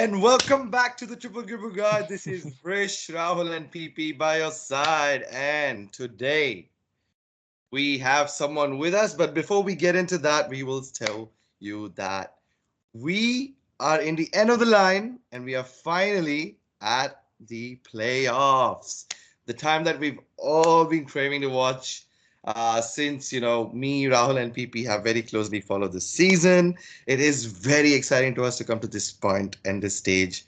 And welcome back to the Triple Dribble Guide. This is Vrish, Rahul, and PP by your side. And today we have someone with us. But before we get into that, we will tell you that we are in the end of the line and we are finally at the playoffs. The time that we've all been craving to watch since, me, Rahul, and PP have very closely followed the season. It is very exciting to us to come to this point and this stage.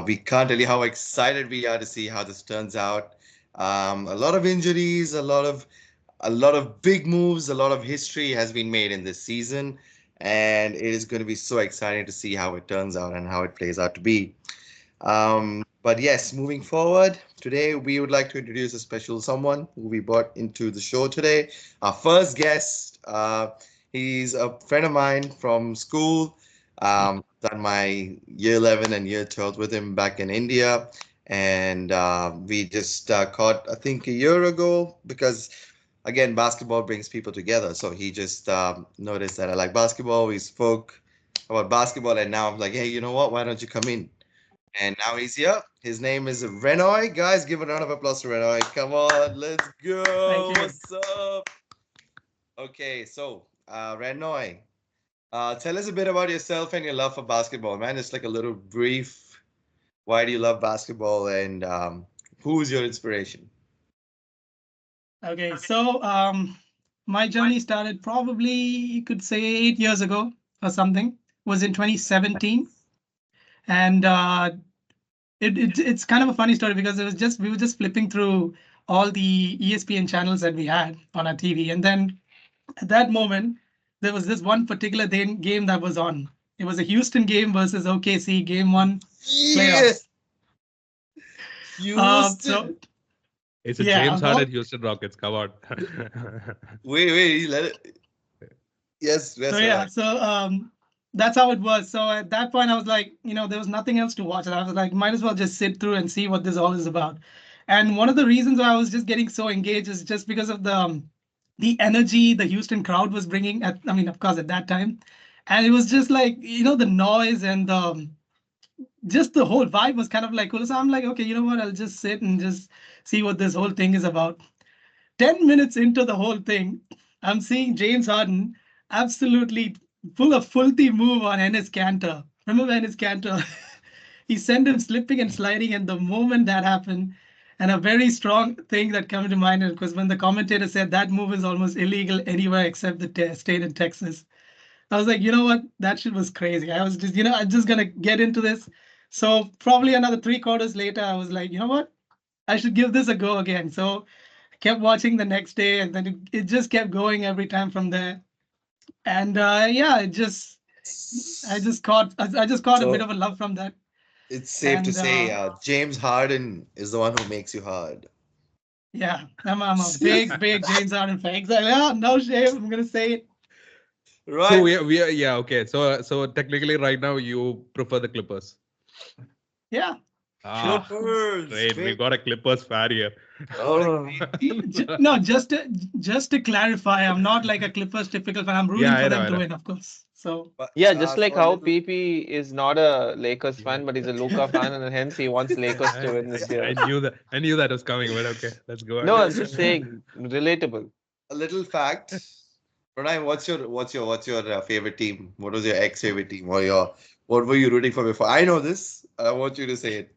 We can't tell you how excited we are to see how this turns out. A lot of injuries, a lot of big moves, a lot of history has been made in this season, and it is going to be so exciting to see how it turns out and how it plays out to be. But yes, moving forward, today we would like to introduce a special someone who we brought into the show today. Our first guest, he's a friend of mine from school. Done my year 11 and year 12 with him back in India. And we just caught, I think, a year ago because again, basketball brings people together. So he just noticed that I like basketball. We spoke about basketball, and now I'm like, hey, you know what? Why don't you come in? And now he's here. His name is Renoy. Guys, give a round of applause to Renoy. Come on, let's go. Thank you. What's up? Okay, so Renoy, tell us a bit about yourself and your love for basketball, man. It's like a little brief. Why do you love basketball, and who's your inspiration? Okay, so my journey started probably you could say 8 years ago or something. It was in 2017, and it's kind of a funny story because we were just flipping through all the ESPN channels that we had on our TV, and then at that moment there was this one particular game that was on. It was a Houston game versus OKC Game One Yeah, playoffs. So Houston. It's a yeah, James Harden Houston Rockets. Come on. Wait, let it. Yes, So yes, yeah, Renoy. so that's how it was. So at that point, I was like, there was nothing else to watch, and I was like, might as well just sit through and see what this all is about. And one of the reasons why I was just getting so engaged is just because of the energy the Houston crowd was bringing. I mean, of course, at that time, and it was just like the noise and just the whole vibe was kind of like cool. So I'm like, okay, you know what? I'll just sit and just see what this whole thing is about. 10 minutes into the whole thing, I'm seeing James Harden absolutely pull a full team move on Ennis Cantor. Remember Ennis Cantor? He sent him slipping and sliding, and the moment that happened, and a very strong thing that came to mind because when the commentator said that move is almost illegal anywhere except the state in Texas, I was like, you know what? That shit was crazy. I was just, I'm just gonna get into this. So probably another 3 quarters later, I was like, you know what? I should give this a go again. So kept watching the next day, and then it just kept going every time from there. And yeah, I just caught a bit So of a love from that. it's safe to And say James Harden is the one who makes you hard. yeah, I'm a big James Harden fan. Exactly. Yeah, no shame. I'm gonna say it. So Right. we are yeah, okay. So technically right now you prefer the Clippers. Yeah. Ah, Clippers. great. We got a Clippers fan here. What a Oh. great team. No, just to clarify, I'm not like a Clippers typical fan. I'm Yeah, rooting I for know, them I to know. win, of course. So But Yeah, just like so a how little. PP is not a Lakers Yeah. fan, but he's a Luca fan, and hence he wants Lakers to win this I year. knew that. I knew that was coming, but okay, let's go No, ahead. I'm just saying, relatable. A little fact. Pranay, what's your favorite team? What was your ex-favorite team? What were you rooting for before? I know this. I want you to say it.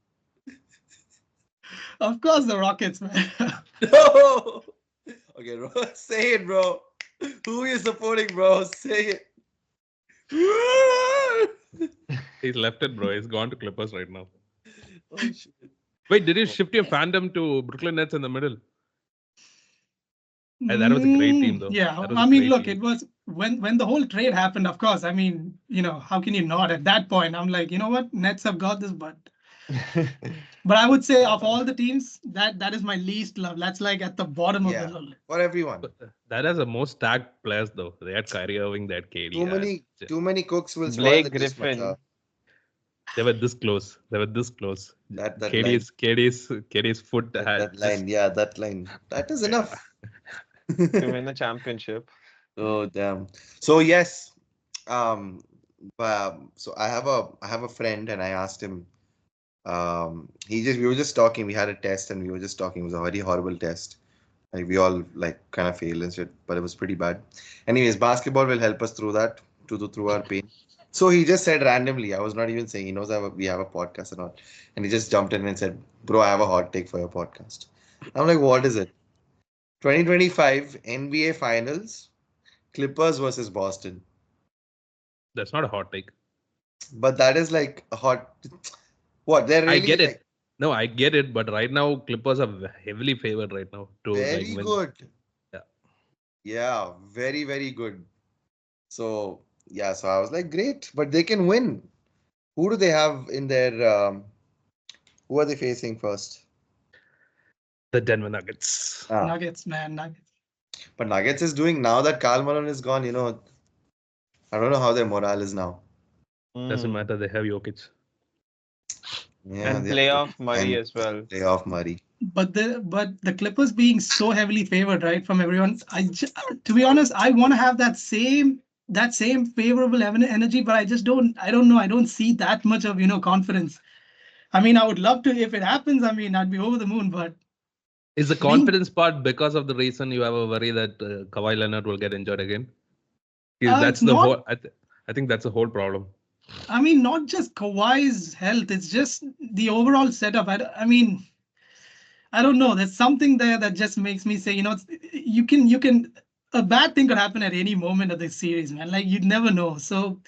of course the Rockets, man. No. Okay, bro. Say it, bro. Who are you supporting, bro? Say it. He's left it, bro. He's gone to Clippers right now. Oh shit. Wait, did you shift your fandom to Brooklyn Nets in the middle? That was a great team, though. Yeah, That was a I mean, great look, team. it was when the whole trade happened, of course. I mean, how can you not at that point? I'm like, you know what? Nets have got this, but I would say of all the teams, that is my least love. That's like at the bottom of the Yeah, list. for everyone. But that has the most stacked players, though. They had Kyrie Irving, they had KD. Too many, J- too many cooks will spoil the Blake dish, macha. Griffin. They were this close. They were this close. That line, KD's foot that had just line, yeah, that line. That is yeah. enough. To win a championship. Oh damn. So yes, um, So I have a friend, and I asked him. We were just talking. We had a test, and we were just talking. It was a very horrible test. Like we all like kind of failed and shit, but it was pretty bad. Anyways, basketball will help us through that through our pain. So he just said randomly. I was not even saying. He knows we have a podcast and all, and he just jumped in and said, "Bro, I have a hot take for your podcast." I'm like, "What is it?" 2025 NBA Finals, Clippers versus Boston. That's not a hot take. But that is like a hot. What they're I really get like it. No, I get it. But right now, Clippers are heavily favored right now to like very win. good. Yeah. Yeah, very very good. So yeah, so I was like, great, but they can win. Who do they have in their? Who are they facing first? The Denver Nuggets. Nuggets, man, Nuggets. But Nuggets is doing now that Karl Malone is gone. I don't know how their morale is now. Doesn't matter. They have Jokic. Yeah, And they playoff Murray and as well. playoff Murray. But the Clippers being so heavily favored, right, from everyone. To be honest, I want to have that same favorable energy, but I don't know. I don't see that much of confidence. I mean, I would love to if it happens. I mean, I'd be over the moon. But Is the being confidence part because of the reason you have a worry that Kawhi Leonard will get injured again? That's it's the not. whole. I think that's the whole problem. I mean, not just Kawhi's health. It's just the overall setup. I mean, I don't know. There's something there that just makes me say, you can. A bad thing could happen at any moment of this series, man. Like you'd never know. So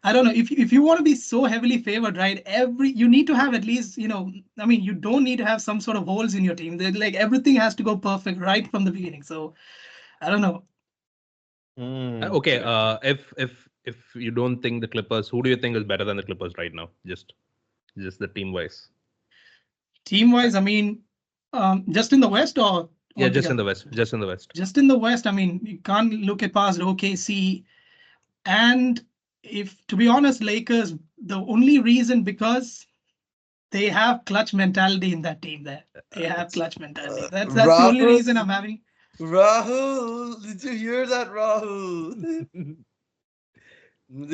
I don't know if you want to be so heavily favored, right? You need to have at least, I mean, you don't need to have some sort of holes in your team. Like everything has to go perfect right from the beginning. So I don't know. Okay. If you don't think the Clippers, who do you think is better than the Clippers right now? Just the team wise. Team wise, I mean, just in the West or Yeah, just in altogether? the West. Just in the West. Just in the West, I mean, you can't look at past OKC. And if, to be honest, Lakers, the only reason because they have clutch mentality in that team there. They have clutch mentality. That's the only reason I'm having. Rahul, did you hear that, Rahul? And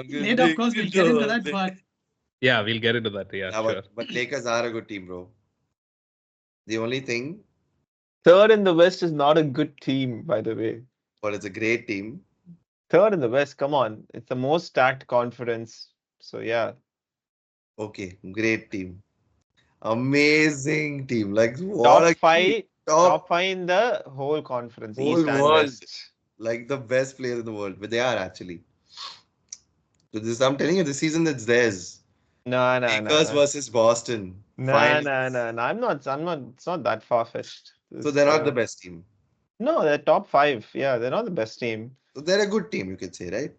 later, of course, we'll get into that, but Yeah, we'll get into that. Yeah, sure. but Lakers are a good team, bro. The only thing, Third in the West is not a good team, by the way. but it's a great team. Third in the West, come on. It's the most stacked conference. So yeah. Okay, great team. Amazing team. Like what Top a five, top top five in the whole conference, whole East and world. West. Like the best players in the world. But they are actually. So I'm telling you, this season it's theirs. No. Lakers versus Boston. No. Finals. I'm not. It's not that far fetched. So they're not the best team. No, they're top five. Yeah, they're not the best team. So they're a good team, you could say, right?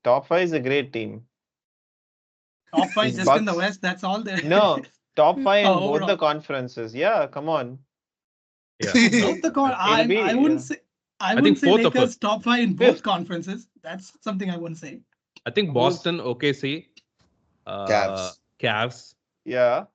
Top five is a great team. top five These just in the Bucks- West. That's all there. No, top five in Oh, both the overall. conferences. Yeah, come on. Yeah. Both the I be, wouldn't yeah. say. I wouldn't say fourth or Lakers fifth. top five in both Fifth. conferences. That's something I wouldn't say. I think Boston, OKC, Cavs. Yeah.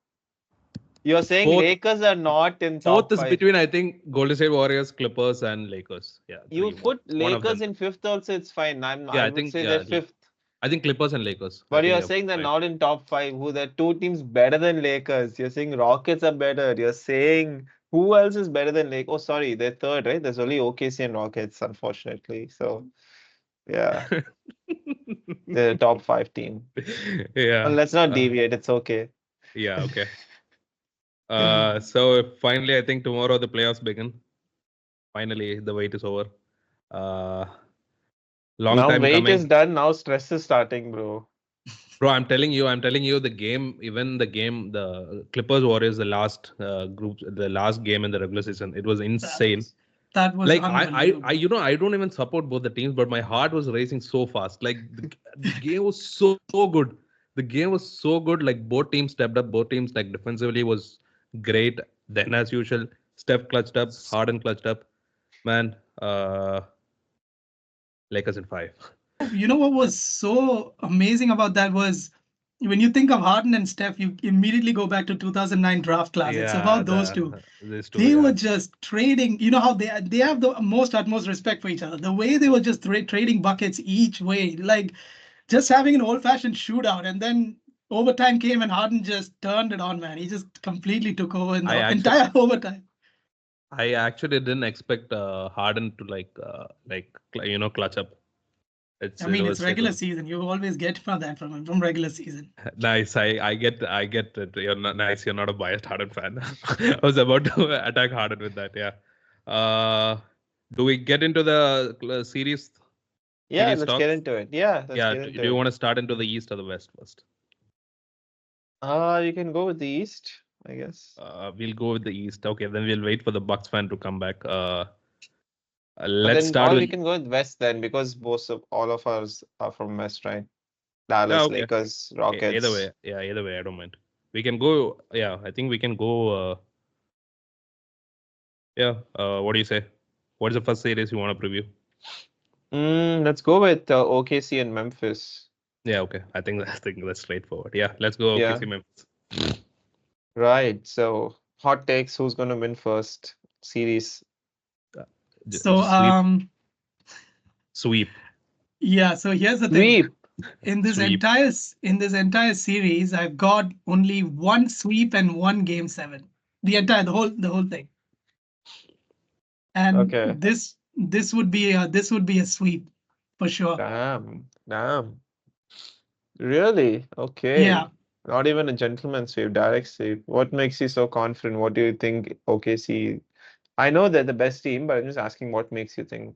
You're saying Fourth- Lakers are not in Fourth top is five. between, I think, Golden State Warriors, Clippers, and Lakers. Yeah. You three. put One of Lakers them. in fifth also, it's fine. I I would think, say yeah, they're fifth. I think Clippers and Lakers. But I you're think saying they're fine. not in top five. Who there are two teams better than Lakers? You're saying Rockets are better. You're saying who else is better than Lakers? Oh, sorry, they're third, right? There's only OKC and Rockets, unfortunately. So yeah, they're a top five team. Yeah. Well, let's not deviate. It's okay. Yeah. Okay. So finally, I think tomorrow the playoffs begin. Finally, the wait is over. Long Now time wait coming. is done. Now stress is starting, bro. Bro, I'm telling you, the game, even the game, the Clippers Warriors, the last the last game in the regular season, it was insane. That was Like unbelievable. I don't even support both the teams, but my heart was racing so fast. Like the game was so good. The game was so good. Like both teams stepped up. Both teams like defensively was great. Then as usual, Steph clutched up, Harden clutched up. Man, Lakers in 5. You know what was so amazing about that was when you think of Harden and Steph, you immediately go back to 2009 draft class. It's Yeah, about those two. these two, They yeah. were just trading. You know how they have the utmost respect for each other. The way they were just trading buckets each way, like just having an old-fashioned shootout, and then overtime came and Harden just turned it on, man. He just completely took over in I the actually, entire overtime. I actually didn't expect Harden to clutch up. I It mean, it's was regular season. You always get from that from him from regular season. nice. I get it. You're not nice. You're not a biased Harden fan. I was about to attack Harden with that. Yeah. Do we get into the series Yeah, let's talk? get into it. Yeah, let's Yeah. get Do into you it. want to start into the East or the West first? You can go with the East, I guess. We'll go with the East. Okay, then we'll wait for the Bucks fan to come back. But Let's then, start or with. we can go with West then, because all of us are from West, right? Yeah, Dallas, okay. Lakers, Either way, Rockets. yeah, either way, I don't mind. We can go. Yeah, I think we can go. Yeah. What do you say? What's the first series you want to preview? Let's go with OKC and Memphis. Yeah. Okay. I think that's straightforward. Yeah. Let's go. Yeah, OKC Memphis. right. So, hot takes. Who's going to win first series? So Sweep. Sweep. yeah, so here's the thing. Sweep. In this Sweep. entire series, I've got only one sweep and one game 7. The whole thing. And Okay. this would be a sweep for sure. Damn. Really? Okay. Yeah. Not even a gentleman's sweep, direct sweep. What makes you so confident? What do you think OKC? I know they're the best team, but I'm just asking what makes you think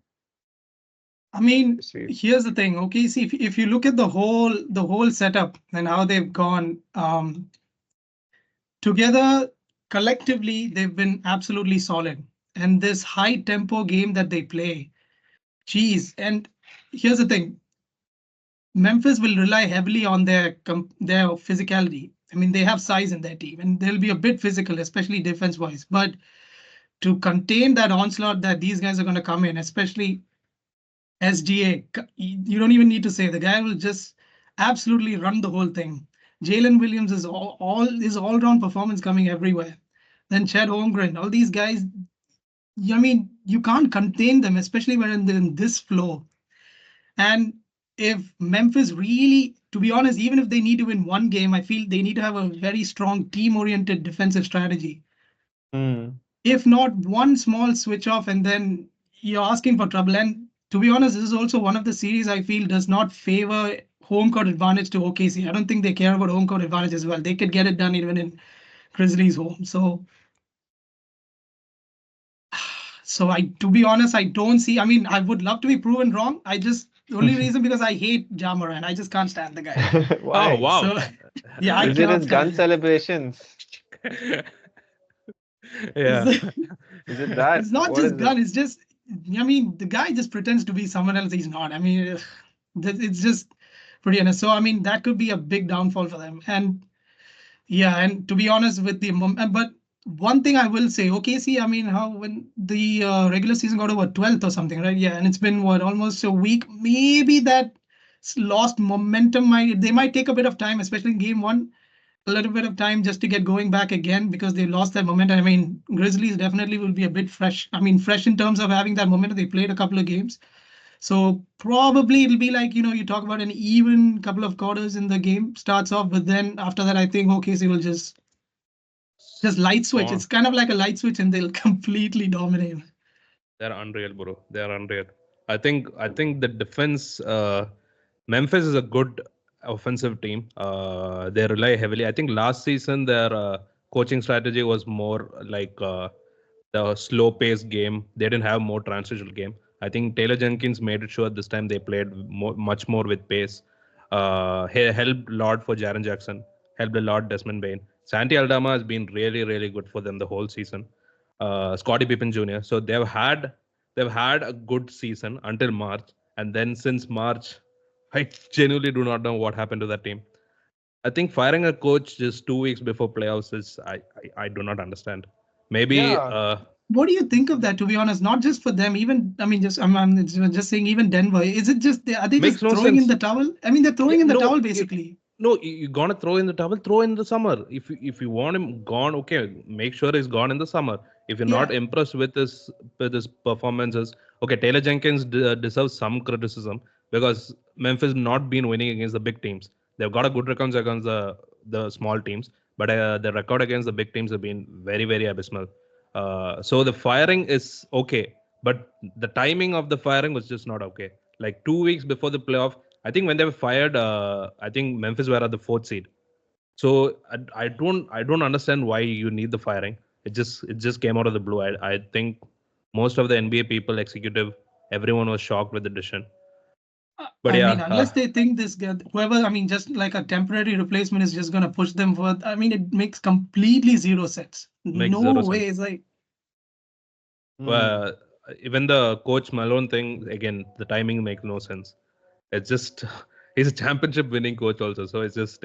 I mean, sweep? here's the thing. Okay, see, if you look at the whole setup and how they've gone together collectively, they've been absolutely solid. And this high tempo game that they play, geez. And here's the thing. Memphis will rely heavily on their physicality. I mean, they have size in their team, and they'll be a bit physical, especially defense-wise. But to contain that onslaught that these guys are going to come in, especially SGA, you don't even need to say the guy will just absolutely run the whole thing. Jalen Williams is his all-round performance coming everywhere. Then Chad Holmgren, all these guys. I mean, you can't contain them, especially when in this flow. And if Memphis really, to be honest, even if they need to win one game, I feel they need to have a very strong team-oriented defensive strategy. If not, one small switch off and then you're asking for trouble. And to be honest, this is also one of the series I feel does not favor home court advantage to OKC. I don't think they care about home court advantage as well. They could get it done even in Grizzlies' home. So to be honest, I don't see. I mean, I would love to be proven wrong. The only reason because I hate Ja Morant. I just can't stand the guy. Why? Oh wow. So yeah, I Is it cannot his gun stand it. celebrations? Yeah. Is it that? It's not What just is gun. it? It's just, I mean, the guy just pretends to be someone else he's not. I mean, it's just pretty honest. So I mean, that could be a big downfall for them. And yeah, and to be honest with but one thing I will say, OKC, I mean, how when the regular season got over 12th or something, right? Yeah, and it's been what, almost a week. Maybe that lost momentum they might take a bit of time, especially in game 1, a little bit of time just to get going back again because they lost that momentum. I mean, Grizzlies definitely will be a bit fresh. I mean, fresh in terms of having that momentum. They played a couple of games. So probably it'll be like, you talk about an even couple of quarters in the game starts off, but then after that, I think OKC will just light switch. Oh, It's kind of like a light switch and they'll completely dominate. they're unreal, bro. They're unreal. I think the defense. Memphis is a good offensive team. They rely heavily. I think last season their coaching strategy was more like the slow-paced game. They didn't have more transitional game. I think Taylor Jenkins made it sure this time they played much more with pace. He helped a lot for Jaren Jackson. Helped a lot Desmond Bain. Santi Aldama has been really, really good for them the whole season. Scottie Pippen Jr. So they've had a good season until March, and then since March, I genuinely do not know what happened to that team. I think firing a coach just 2 weeks before playoffs is I do not understand. Maybe Yeah. What do you think of that, to be honest? Not just for them, even, I mean, I'm just saying, even Denver. Is it just, are they makes just no throwing in sense. the towel? I mean, they're throwing Yeah, in the no, towel, basically. No, you're gonna throw in the towel, throw in the summer. If you want him gone, okay, make sure he's gone in the summer. If you're not Yeah. impressed with his performances, okay, Taylor Jenkins deserves some criticism because Memphis not been winning against the big teams. They've got a good record against the small teams, but the record against the big teams have been very very abysmal. So the firing is okay, but the timing of the firing was just not okay. Like 2 weeks before the playoff, I think when they were fired, I think Memphis were at the fourth seed. So I don't understand why you need the firing. It just came out of the blue. I think most of the NBA people, executive, everyone was shocked with the decision. But I mean, yeah, unless they think this guy, whoever, I mean, just like a temporary replacement is just going to push them forward. I mean, it makes completely zero sense. makes No zero way. sense. It's like, Uh, Even the coach Malone thing again, the timing makes no sense. It's just he's a championship winning coach also, so it's just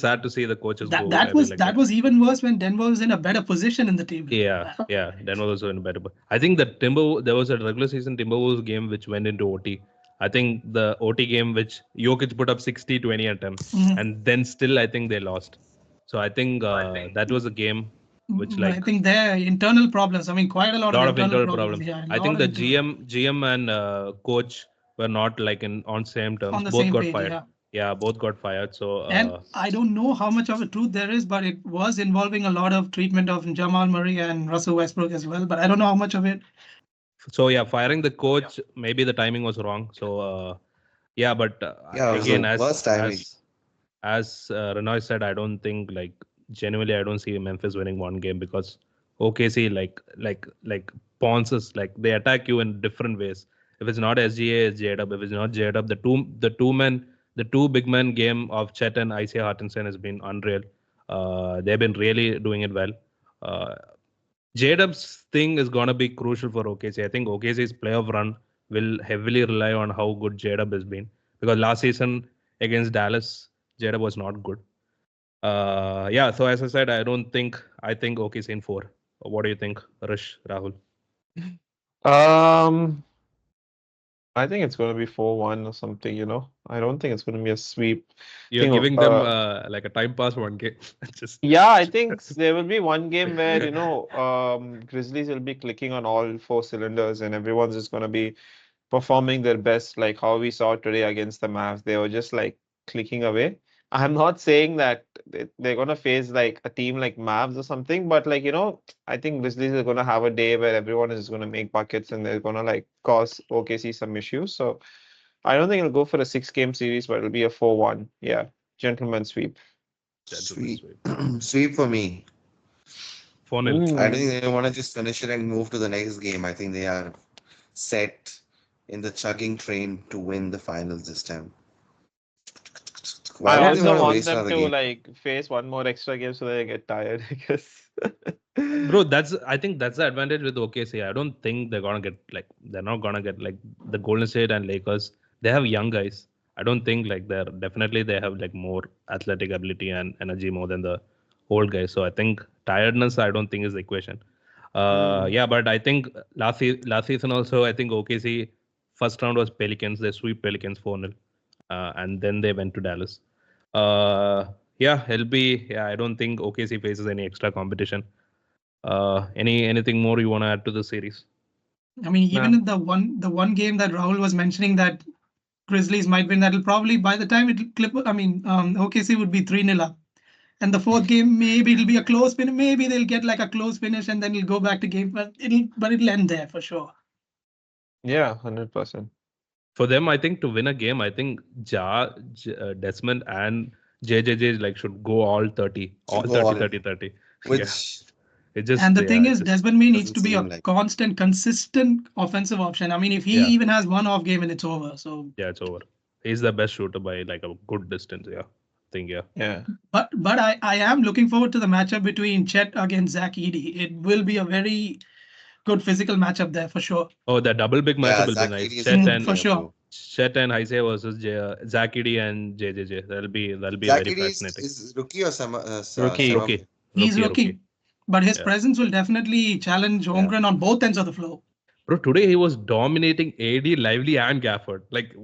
sad to see the coaches that go that away was like that that. was even worse when Denver was in a better position in the table. Yeah. Denver was in a better. I think that there was a regular season Timberwolves game which went into OT. I think the OT game which Jokic put up 60, 20 attempts, Mhm. and then still I think they lost. So I think that was a game which But I like think their internal problems. I mean, quite a lot of lot of internal internal problems. problems. Yeah, a I lot think of the internal GM and coach were not like in on same on terms. the Both same got page. fired. Yeah. Yeah, both got fired. So And I don't know how much of a truth there is, but it was involving a lot of treatment of Jamal Murray and Russell Westbrook as well. But I don't know how much of it. yeah, firing the coach, maybe the timing was wrong. So yeah, but Yeah, it was again, the worst timing. as Renoy said, I don't think like genuinely I don't see Memphis winning one game because OKC like pawns us, like they attack you in different ways. If it's not SGA, it's J-Dub. If it's not J-Dub, the two big men game of Chet and Isaiah Hartenstein has been unreal. They've been really doing it well. Uh, J-Dub's thing is gonna be crucial for OKC. I think OKC's playoff run will heavily rely on how good J-Dub has been because last season against Dallas, J-Dub was not good. Yeah, so as I said, I think OKC in four. What do you think, Rish, Rahul? Um, I think it's going to be 4-1 or something, you know. I don't think it's going to be a sweep. You're Think, giving them like a time pass one game. Just yeah, I think there will be one game where, you know, Grizzlies will be clicking on all four cylinders and everyone's just going to be performing their best, like how we saw today against the Mavs. They were just like clicking away. I'm not saying that they're gonna face like a team like Mavs or something, but like you know, I think Grizzlies are gonna have a day where everyone is gonna make buckets and they're gonna like cause OKC some issues. So I don't think it'll go for a 6 game series, but it'll be a 4-1. Yeah, gentleman sweep. gentlemen Sweep. sweep. Sweep for me. 4-0. I think Mm. they want to just finish it and move to the next game. I think they are set in the chugging train to win the finals this time. Why I would they That's also want to want waste them another to game? like face one more extra game so they get tired, I guess. Bro, I think that's the advantage with OKC. I don't think they're not gonna get like the Golden State and Lakers. They have young guys. I don't think like they have like more athletic ability and energy more than the old guys. So I think tiredness I don't think is the equation. Mm. Yeah, but I think last season also I think OKC first round was Pelicans. They sweep Pelicans 4-0, and then they went to Dallas. Uh, yeah, LB. Yeah, I don't think OKC faces any extra competition. Anything more you want to add to the series? I mean, even Nah. in the one game that Rahul was mentioning that Grizzlies might win, that'll probably by the time it'll clip. I mean, OKC would be 3-0 up. And the fourth game, maybe it'll be a close finish. Maybe they'll get like a close finish and then it'll go back to game. But it'll end there for sure. Yeah, 100%. For them, I think to win a game, I think Desmond and JJJ like should go all 30, all Should go 30, all in. 30, 30. Yeah, Which And the thing it is, just Desmond May needs doesn't to be seem a like. constant, consistent offensive option. I mean, if he Yeah. even has one off game and it's over. So, yeah, it's over. He's the best shooter by like a good distance. Yeah, I think yeah. Yeah. but I am looking forward to the matchup between Chet against Zach Edey. It will be a very good physical matchup there for sure. Oh, the double big matchup Yeah, will be Zach nice. Edey is a good For player, sure. bro. Chet and Isaiah versus Zach Edey and JJJ. That'll be Zach very Edey fascinating. is rookie or Rookie. semi? He's Rookie. rookie, but his Yeah. presence will definitely challenge Yeah. Holmgren on both ends of the floor. Bro, today he was dominating AD, Lively, and Gafford. Like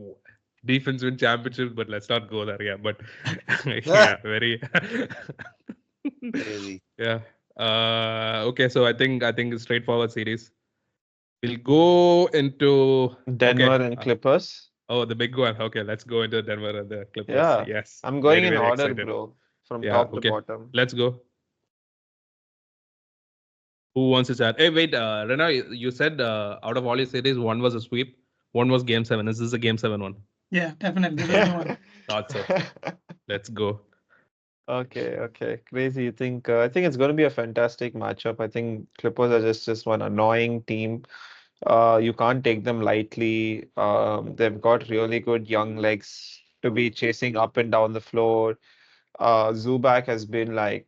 defense win championships, but let's not go there. Yeah, but yeah, very. Crazy. Yeah. Okay, so I think it's straightforward series. We'll go into Denver okay. and Clippers. Oh, the big one. Okay, let's go into Denver and the Clippers. Yeah, Yes, I'm going very in very order, excited. bro, from Yeah. top to Okay, bottom. let's go. Who wants to chat? Hey, wait, Renoy, you said out of all your series, one was a sweep, one was Game 7. Is this a Game 7 one? Yeah, definitely. This is the one. Thought so. Let's go. Okay. Crazy. You think? I think it's going to be a fantastic matchup. I think Clippers are just one annoying team. You can't take them lightly. They've got really good young legs to be chasing up and down the floor. Zubac has been like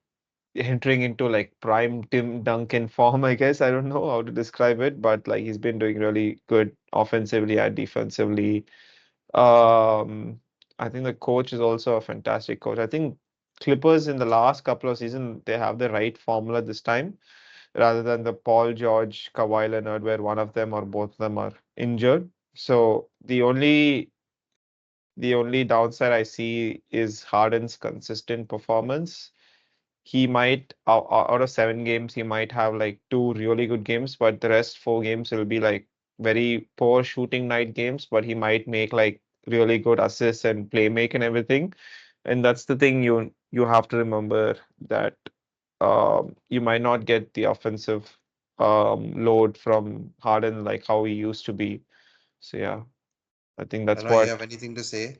entering into like prime Tim Duncan form, I guess. I don't know how to describe it, but like he's been doing really good offensively and defensively. Um, I think the coach is also a fantastic coach. I think Clippers in the last couple of seasons they have the right formula this time, rather than the Paul George, Kawhi Leonard, where one of them or both of them are injured. So the only downside I see is Harden's consistent performance. He might out of 7 games, he might have like 2 really good games, but the rest 4 games will be like very poor shooting night games, but he might make like really good assists and play make and everything. And that's the thing you have to remember that you might not get the offensive load from Harden like how he used to be. So yeah, I think I that's know you what. have anything to say?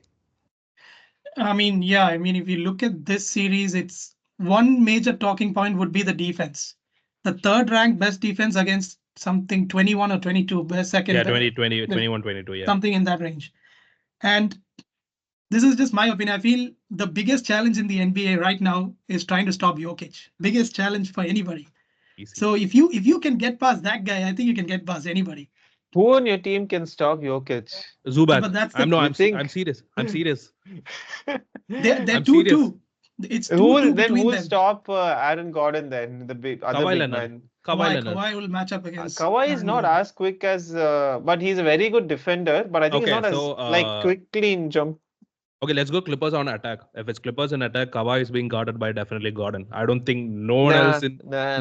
I mean, yeah, I mean, if you look at this series, it's one major talking point would be the defense. The third ranked best defense against something 21 or 22, best Yeah, second, 2020, 21, 22. Yeah. something in that range. And this is just my opinion. I feel the biggest challenge in the NBA right now is trying to stop Jokic. Biggest challenge for anybody. Easy. So if you can get past that guy, I think you can get past anybody. Who on your team can stop Jokic? Zubac. But that's I'm the no, You I'm think? serious. I'm serious. they're I'm two serious. two. It's Who 2-2 will then who between will them. stop Aaron Gordon then the big other Kawhi big Leonard. man? Kawhi Leonard. Kawhi will match up against Kawhi is Aaron not Gordon. as quick as, but he's a very good defender. But I think he's Okay, not as so like quickly in jump. okay, let's go Clippers on attack. If it's Clippers in attack, Kawhi is being guarded by definitely Gordon. I don't think no one else in Nah.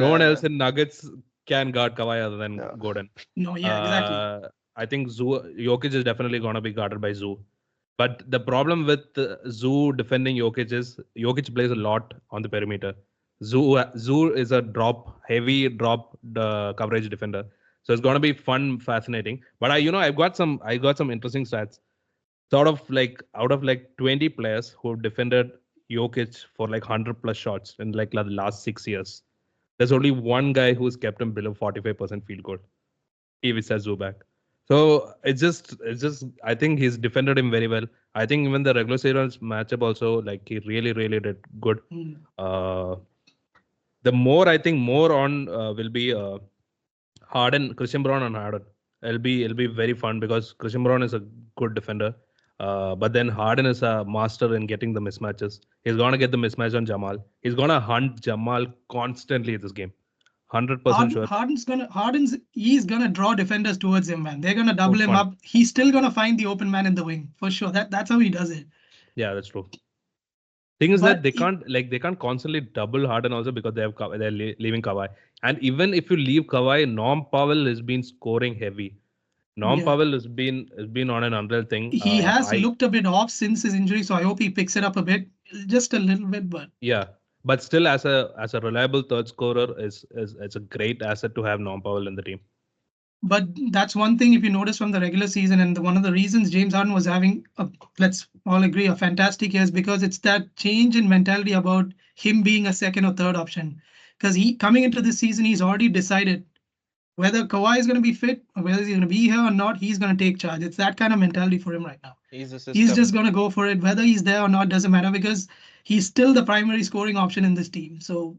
Nuggets can guard Kawhi other than No. Gordon. No, yeah, exactly. I think Jokic is definitely gonna be guarded by Zoo. But the problem with Zoo defending Jokic is Jokic plays a lot on the perimeter. Zoo is a heavy drop coverage defender. So it's gonna be fun, fascinating. But I got some interesting stats. Sort of like out of like 20 players who defended Jokic for like 100 plus shots in like the last 6 years, there's only one guy who's kept him below 45% field goal. Ivica Zubac. So it's just I think he's defended him very well. I think even the regular series matchup also like he really really did good. Mm. Uh, the more I think more on will be Harden, Christian Brown and Harden. It'll be very fun because Christian Brown is a good defender. But then Harden is a master in getting the mismatches. He's gonna get the mismatch on Jamal. He's gonna hunt Jamal constantly this game. 100% sure. He's gonna draw defenders towards him, man. They're gonna double him fun. up. He's still gonna find the open man in the wing for sure. That's how he does it. Yeah, that's true. Thing is that But they can't constantly double Harden also because they're leaving Kawhi. And even if you leave Kawhi, Norm Powell has been scoring heavy. Norm Yeah. Powell has been on an unreal thing. he has looked a bit off since his injury, so I hope he picks it up a bit, just a little bit. But Yeah, but still, as a reliable third scorer, is it's a great asset to have Norm Powell in the team. But that's one thing if you notice from the regular season, and one of the reasons James Harden was having, let's all agree, a fantastic year is because it's that change in mentality about him being a second or third option. Because he coming into this season, he's already decided whether Kawhi is going to be fit, or whether he's going to be here or not, he's going to take charge. It's that kind of mentality for him right now. He's a system. He's just going to go for it. Whether he's there or not doesn't matter because he's still the primary scoring option in this team. So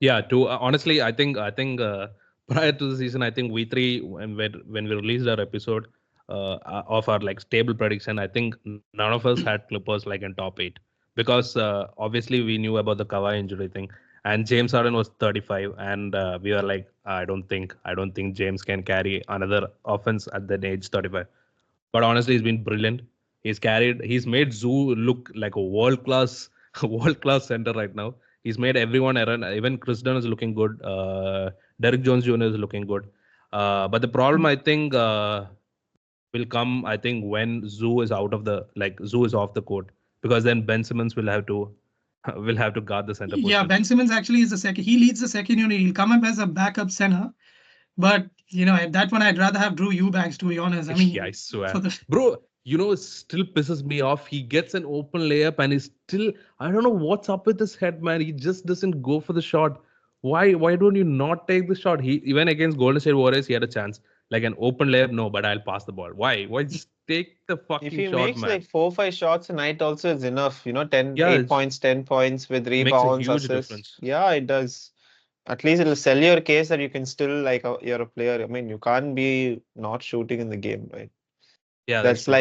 Yeah, to honestly, I think prior to the season, I think we three when we released our episode of our like stable prediction, I think none of us had Clippers like in top 8 because obviously we knew about the Kawhi injury thing, and James Harden was 35, and we were like, I don't think James can carry another offense at that age 35. But honestly, he's been brilliant. He's made Zoo look like a world class, world class center right now. He's made everyone around. Even Chris Dunn is looking good. Derek Jones Jr. is looking good. But the problem, I think, will come. I think when Zoo is out of the Zoo is off the court, because then Ben Simmons will have to will have to guard the center Yeah, position. Ben Simmons actually is the second. He leads the second unit. He'll come up as a backup center. But, at that one, I'd rather have Drew Eubanks, to be honest. I mean, Yeah, I swear. for the Bro, it still pisses me off. He gets an open layup and he's still, I don't know what's up with his head, man. He just doesn't go for the shot. Why don't you not take the shot? He even against Golden State Warriors, he had a chance. Like an open layup, no, but I'll pass the ball. Why? Just take the If fucking he shot, makes man. like 4-5 shots a night, also it's enough. 10, Yeah, 8 points, 10 points with makes a rebounds, huge assists. difference. Yeah, it does. At least it'll sell your case that you can still you're a player. I mean, you can't be not shooting in the game, right? Yeah, That's true.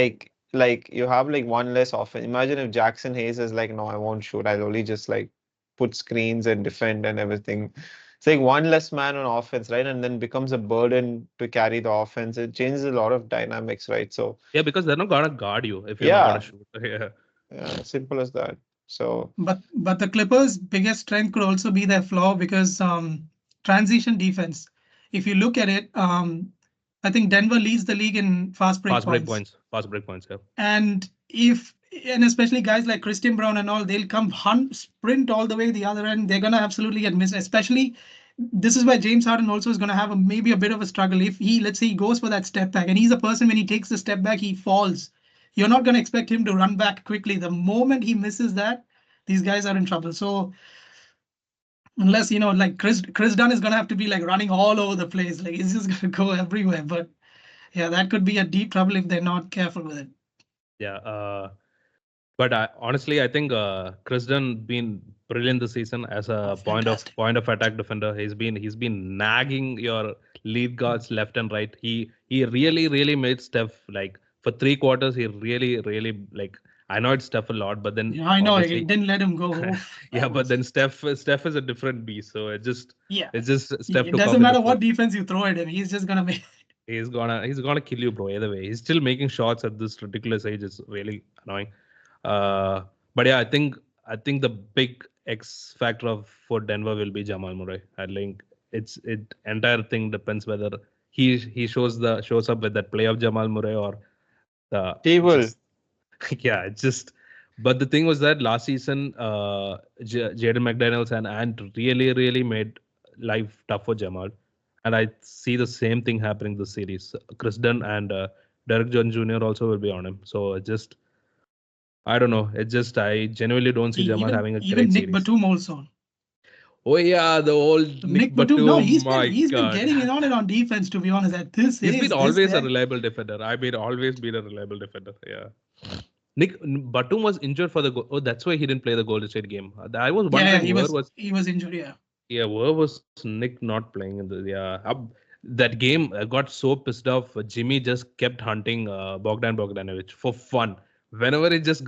like you have like one less offense. Imagine if Jackson Hayes is like, no, I won't shoot. I'll only just like put screens and defend and everything. It's like one less man on offense, right? And then becomes a burden to carry the offense. It changes a lot of dynamics, right? So Yeah, because they're not gonna guard you if you're not gonna yeah, shoot. Yeah. simple as that. So but the Clippers' biggest strength could also be their flaw because transition defense. If you look at it, I think Denver leads the league in fast break Fast break points. points, yeah. And especially guys like Christian Brown and all, they'll come sprint all the way the other end. They're gonna absolutely get missed. Especially, this is where James Harden also is gonna have maybe a bit of a struggle. If let's say he goes for that step back, and he's a person when he takes the step back, he falls. You're not gonna expect him to run back quickly. The moment he misses that, these guys are in trouble. So unless like Chris Dunn is gonna have to be like running all over the place, like he's just gonna go everywhere. But yeah, that could be a deep trouble if they're not careful with it. Yeah. But honestly, I think Chris Dunn been brilliant this season as a point of attack defender. He's been nagging your lead guards left and right. He really made Steph like for 3 quarters. He really like annoyed Steph a lot, but then Yeah, I know it didn't let him go. yeah, but then Steph is a different beast. So it's just Steph. It doesn't matter what defense you throw at him. He's just gonna make. He's gonna kill you, bro. Either way, he's still making shots at this ridiculous age. It's really annoying. But yeah, I think the big X factor for Denver will be Jamal Murray. I think it entire thing depends whether he shows up with that play of Jamal Murray or the he will. Yeah, it's just. But the thing was that last season, Jaden McDaniels and Ant really made life tough for Jamal, and I see the same thing happening this series. Chris Dunn and Derek Jones Jr. also will be on him. So just. I don't know. I genuinely don't see Jamal having a great series. Even Nick Batum also. Oh yeah, the old Nick Batum. No, he's been getting it on defense. To be honest, at this he's been always a reliable defender. Always been a reliable defender. Yeah. Nick Batum was injured for the goal. Oh, that's why he didn't play the Golden State game. I was wondering he was injured. Yeah. Yeah, where was Nick not playing in that game? I got so pissed off. Jimmy just kept hunting Bogdanovic for fun. Whenever he just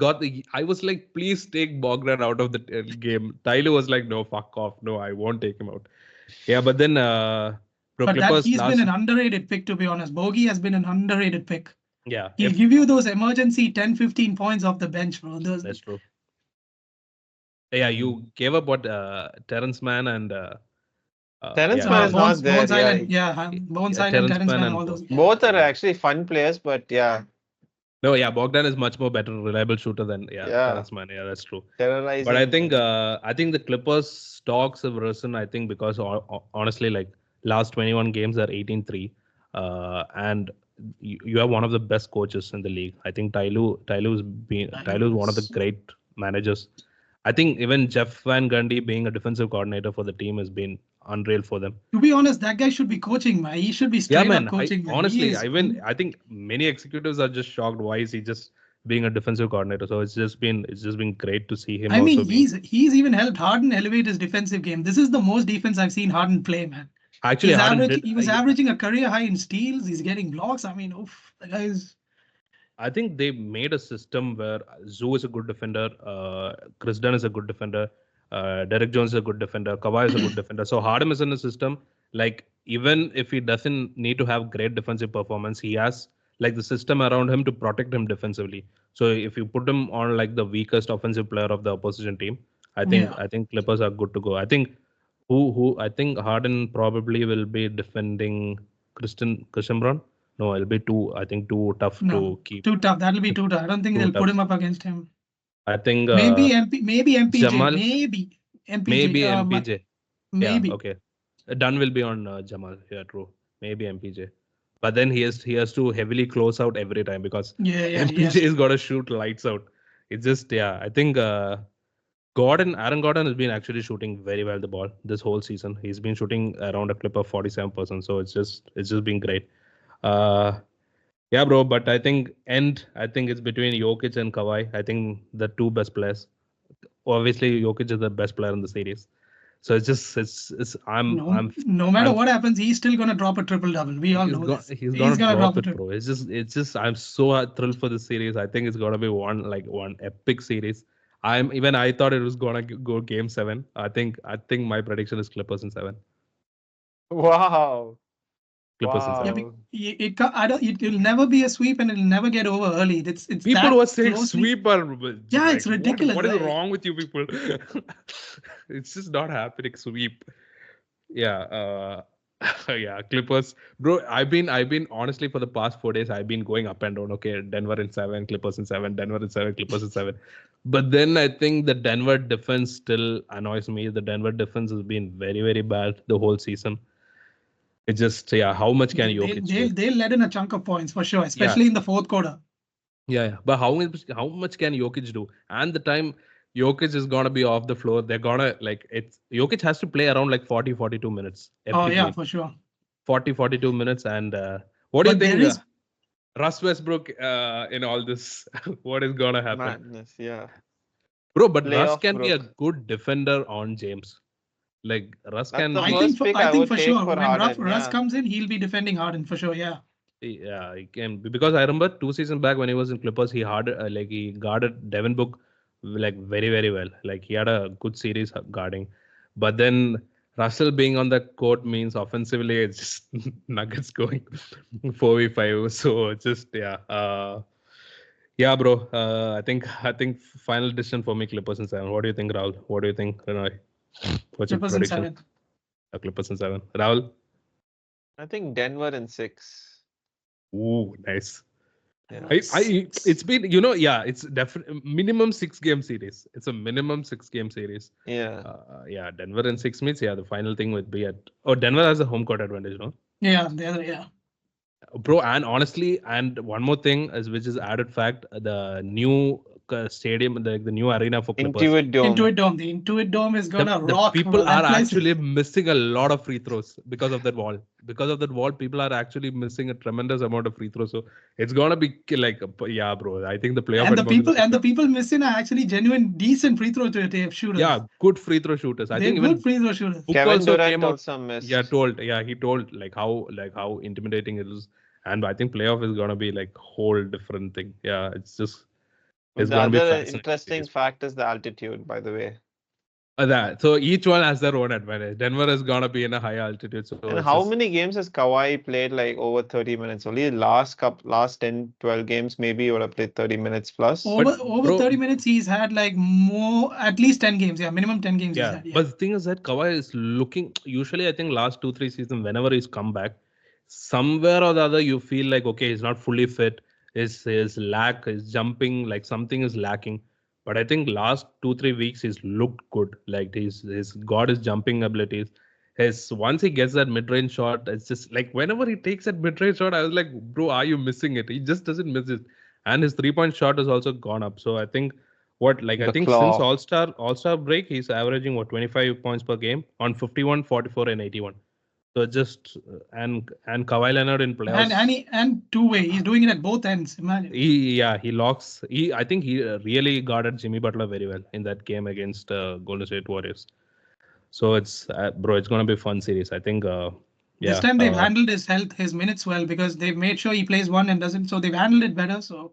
I was like, please take Bogdan out of the game. Tyler was like, no, fuck off. No, I won't take him out. Yeah, but then he's been an underrated pick, to be honest. Bogey has been an underrated pick. Yeah. He'll give you those emergency 10-15 points off the bench, bro. That's true. Yeah, you gave up what Terrence Mann and Terrence Mann is not there. Bones Island, Bones Island, Terrence Mann, all those. Both are actually fun players, but yeah. No, yeah, Bogdan is much more better, reliable shooter than Terrence Mann. Yeah, that's true. Terrorizing. But I think the Clippers stocks have risen. I think because honestly, like last 21 games are 18-3, and you have one of the best coaches in the league. I think Tyloo is one of the great managers. I think even Jeff Van Gundy being a defensive coordinator for the team has been unreal for them. To be honest, that guy should be coaching, man. He should be straight up coaching. Honestly, I think many executives are just shocked. Why is he just being a defensive coordinator? So it's just been great to see him. I mean, he's even helped Harden elevate his defensive game. This is the most defense I've seen Harden play, man. Actually, he was averaging a career high in steals. He's getting blocks. I mean, the guy is. I think they made a system where Zoo is a good defender, Chris Dunn is a good defender, Derek Jones is a good defender, Kawhi is a good defender. So Harden is in a system, like even if he doesn't need to have great defensive performance, he has like the system around him to protect him defensively. So if you put him on like the weakest offensive player of the opposition team, I think Clippers are good to go. I think who I think Harden probably will be defending Christian Brown. No, it'll be too tough No, to keep. too tough. That'll be too tough. I don't think Too they'll put tough. him up against him. I think Maybe MPJ. Jamal, Maybe MPJ. maybe MPJ. Yeah, Maybe. okay. Dunn will be on Jamal. Yeah, true. Maybe MPJ. But then he has to heavily close out every time because Yeah. MPJ has got to shoot lights out. It's just I think Aaron Gordon has been actually shooting very well the ball this whole season. He's been shooting around a clip of 47%. So it's just been great. Yeah, bro. But I think it's between Jokic and Kawhi. I think the two best players. Obviously, Jokic is the best player in the series. So No matter what happens, he's still gonna drop a triple double. We all know this. He's gonna drop drop it, bro. It's just I'm so thrilled for this series. I think it's gonna be one epic series. I thought it was gonna go game 7. I think my prediction is Clippers in 7. Wow. Clippers in Wow. 7. It'll never be a sweep and it'll never get over early. It's People were saying sweeper. Yeah, it's ridiculous. What is wrong with you people? It's just not happening. Sweep. Yeah. Yeah, Clippers, bro. I've been honestly for the past 4 days. I've been going up and down. Okay, Denver in 7, Clippers in 7, Denver in 7, Clippers in 7. But then I think the Denver defense still annoys me. The Denver defense has been very, very bad the whole season. It's just how much can Jokic do? They'll let in a chunk of points for sure, especially in the fourth quarter. Yeah. But how much can Jokic do? And the time Jokic is gonna be off the floor, they're gonna Jokic has to play around like 40-42 minutes. Yeah, for sure. 40-42 minutes. And what do you think? Russ Westbrook in all this, what is gonna happen? Madness, yeah. Bro, but Russ can be a good defender on James. Like Russ That's can. the I first think pick I would for take sure. for When Harden, Russ yeah. comes in, he'll be defending Harden for sure. Yeah. Yeah, he can, because I remember 2 seasons back when he was in Clippers, he guarded Devin Book like very, very well. Like he had a good series guarding, but then Russell being on the court means offensively it's just Nuggets going 4v5. So just yeah, bro. I think final decision for me Clippers in 7. What do you think, Rahul? What do you think, Renoy? What's your Clippers in prediction? 7. Clippers in 7. Rahul? I think Denver in 6. Ooh, nice. Yeah. It's been, it's definitely minimum 6-game series. It's a minimum 6-game series. Yeah. Yeah, Denver in 6 means, the final thing would be Denver has a home court advantage, no? Yeah, Bro, and honestly, and one more thing which is added fact, the new stadium, the new arena for Clippers. Intuit Dome. The Intuit Dome is gonna the rock. people are actually missing a lot of free throws because of that wall. Because of that wall, people are actually missing a tremendous amount of free throws. So it's gonna be like, yeah, bro. I think the playoff and the people missing are actually genuine, decent free throw shooters. Yeah, good free throw shooters. I think good even free throw shooters. Kevin also Durant came out, also missed. he told like how intimidating it is, and I think playoff is gonna be like whole different thing. Yeah, it's The gonna be other fascinating. interesting fact is the altitude, by the way. So each one has their own advantage. Denver is gonna be in a high altitude. So And how many games has Kawhi played like over 30 minutes? Only last 10, 12 games, maybe he would have played 30 minutes plus. Over 30 minutes, he's had like at least 10 games. Yeah, minimum 10 games. Yeah, he's had, yeah. But the thing is that Kawhi is looking, usually I think last 2-3 seasons, whenever he's come back, somewhere or the other you feel like, okay, he's not fully fit. His jumping, like something is lacking. But I think last 2-3 weeks he's looked good. Like he's got his jumping abilities. Once he gets that mid-range shot, it's just like whenever he takes that mid-range shot, I was like, bro, are you missing it? He just doesn't miss it. And his 3-point shot has also gone up. So I think since All-Star break, he's averaging 25 points per game on 51, 44, and 81. So just and Kawhi Leonard in playoffs. And two-way, he's doing it at both ends. Imagine. He locks. I think he really guarded Jimmy Butler very well in that game against Golden State Warriors. So it's gonna be a fun series. I think. This time they've handled his health, his minutes well, because they've made sure he plays one and doesn't. So they've handled it better. So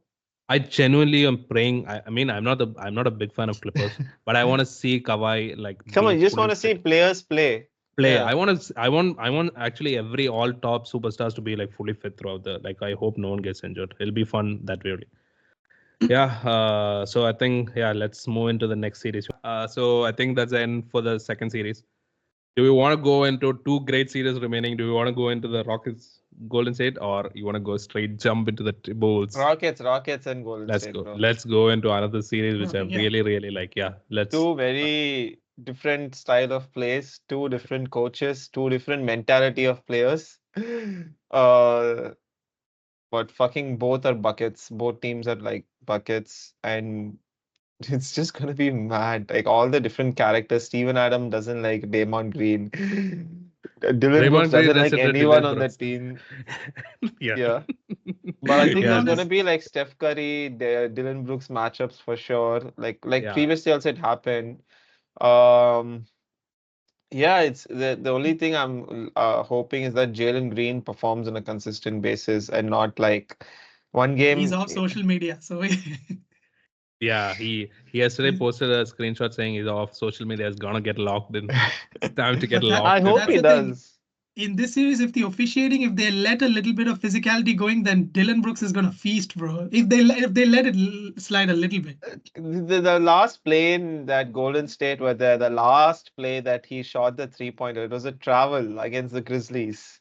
I genuinely am praying. I mean, I'm not a big fan of Clippers, but I want to see Kawhi like. Come on, you just want to see players play. play. Yeah. I want actually every all top superstars to be like fully fit throughout the. Like I hope no one gets injured. It'll be fun that way. Yeah. So I think let's move into the next series. So I think that's the end for the second series. Do we want to go into two great series remaining? Do we want to go into the Rockets Golden State, or you want to go straight jump into the Bulls? Rockets and Golden Let's State, go. bro. Let's go into another series which I Yeah. really like. Yeah. Let's. Two very different style of plays, two different coaches, two different mentality of players. But fucking both are buckets. Both teams are like buckets, and it's just gonna be mad. Like all the different characters. Steven Adam doesn't like Draymond Green. Dylan Brooks Draymond Green doesn't like resented anyone Dylan on the Brooks. team. Yeah. Yeah. But I think be there's honest- gonna be like Steph Curry, Dylan Brooks matchups for sure. Like Yeah. previously also it happened. Um, yeah, it's the only thing I'm hoping is that Jalen Green performs on a consistent basis and not like one game. He's off social media, so Yeah, he yesterday posted a screenshot saying he's off social media, is gonna get locked in. It's time to get But that- locked I in. hope that's he the thing. does. in this series, if the officiating, if they let a little bit of physicality going, then Dylan Brooks is gonna feast, bro. If they let it slide a little bit. The last play in that Golden State were the last play that he shot the 3-pointer. It was a travel against the Grizzlies.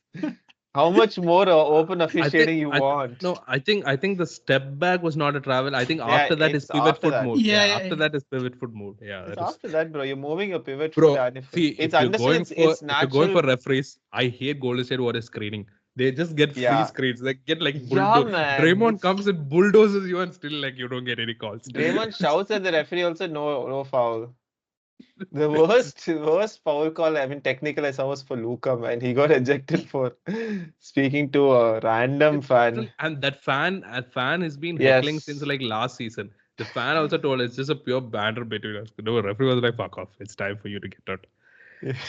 How much more open officiating you want? No, I think the step back was not a travel. I think Yeah, after that is it's pivot after foot that. move. Yeah. After that is pivot foot move. Yeah, It's that is. after that, bro. You're moving your pivot Bro, foot, and if see, it's if you're understood, going it's for it's if you're going for natural. referees, I hate Golden State Warriors screening. They just get free Yeah. screens. They get like Yeah, bulldoze. man. Draymond comes and bulldozes you, and still like you don't get any calls. Draymond shouts at the referee also, no foul. The worst foul call, I mean, technical I saw was for Luka, man. He got ejected for speaking to a random fan. And that fan has been heckling Yes. since like last season. The fan also told it's just a pure banter between us. The referee was like, "Fuck off! It's time for you to get out."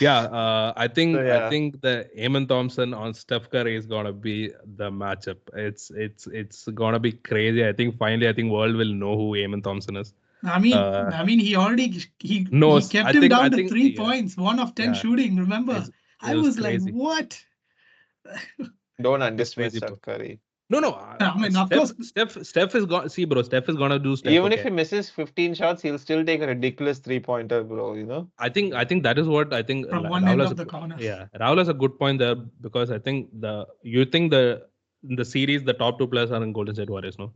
Yeah, I think So, yeah. I think the Eamon Thompson on Steph Curry is gonna be the matchup. It's gonna be crazy. I think finally world will know who Eamon Thompson is. I mean, he already he knows. kept I him think- down I to think- 3 yeah. points, 1 of 10 Yeah. shooting. Remember, It I was was like, crazy. what? Don't underestimate crazy, Steph Curry. No. I mean, of course. Steph is gonna see, bro. Steph is gonna do Steph. Even if okay. he misses 15 shots, he'll still take a ridiculous 3-pointer, bro. You know? I think that is what I think. From Rahul one end has of a the corner. Yeah, Rahul has a good point there because I think in the series the top two players are in Golden State Warriors, no?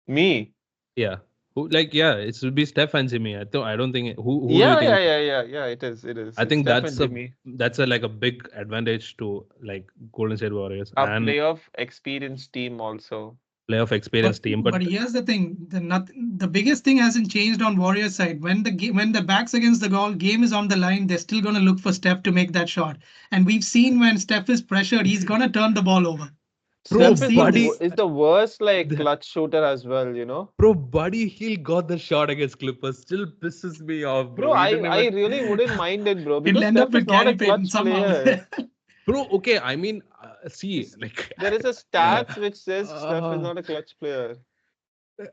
Me. Yeah. It should be Steph and Jimmy. I don't think who do you Yeah, think? yeah. It is. I think Steph that's and Jimmy. that's like a big advantage to like Golden State Warriors A and playoff experienced team also. playoff experienced team. But here's the thing: the biggest thing hasn't changed on Warriors side. When the back's against the goal, game is on the line. They're still gonna look for Steph to make that shot. And we've seen when Steph is pressured, he's gonna turn the ball over. Bro, Steph Buddy- is the worst like The- clutch shooter as well, you know? Bro, Buddy Hill got the shot against Clippers. Still pisses me off, bro. Bro, He I didn't even- really wouldn't mind it, bro. He'll Because end up Steph is with not a Gary Payton clutch somehow. player. Bro, okay. I mean, see, like There is a stats which says Steph is Uh, not a clutch player.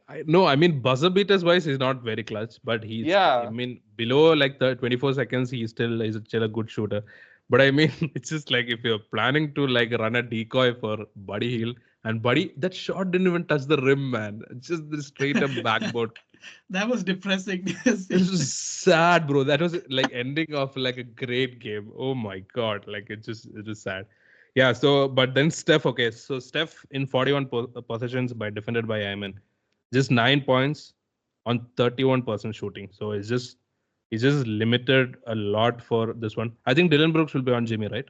I mean, buzzer beaters wise, he's not very clutch, but he's. Yeah. I mean, below like the 24 seconds, he's still a good shooter. But I mean, it's just like if you're planning to like run a decoy for Buddy Hill, and Buddy, that shot didn't even touch the rim, man. It's just the straight up backboard. That was depressing. because It was sad, bro. That was like ending of like a great game. Oh my god, like it was sad. Yeah. So, but then Steph. Okay, so Steph in 41 possessions by defended by Ayman, just 9 points on 31% shooting. So it's just limited a lot for this one. I think Dylan Brooks will be on Jimmy, right?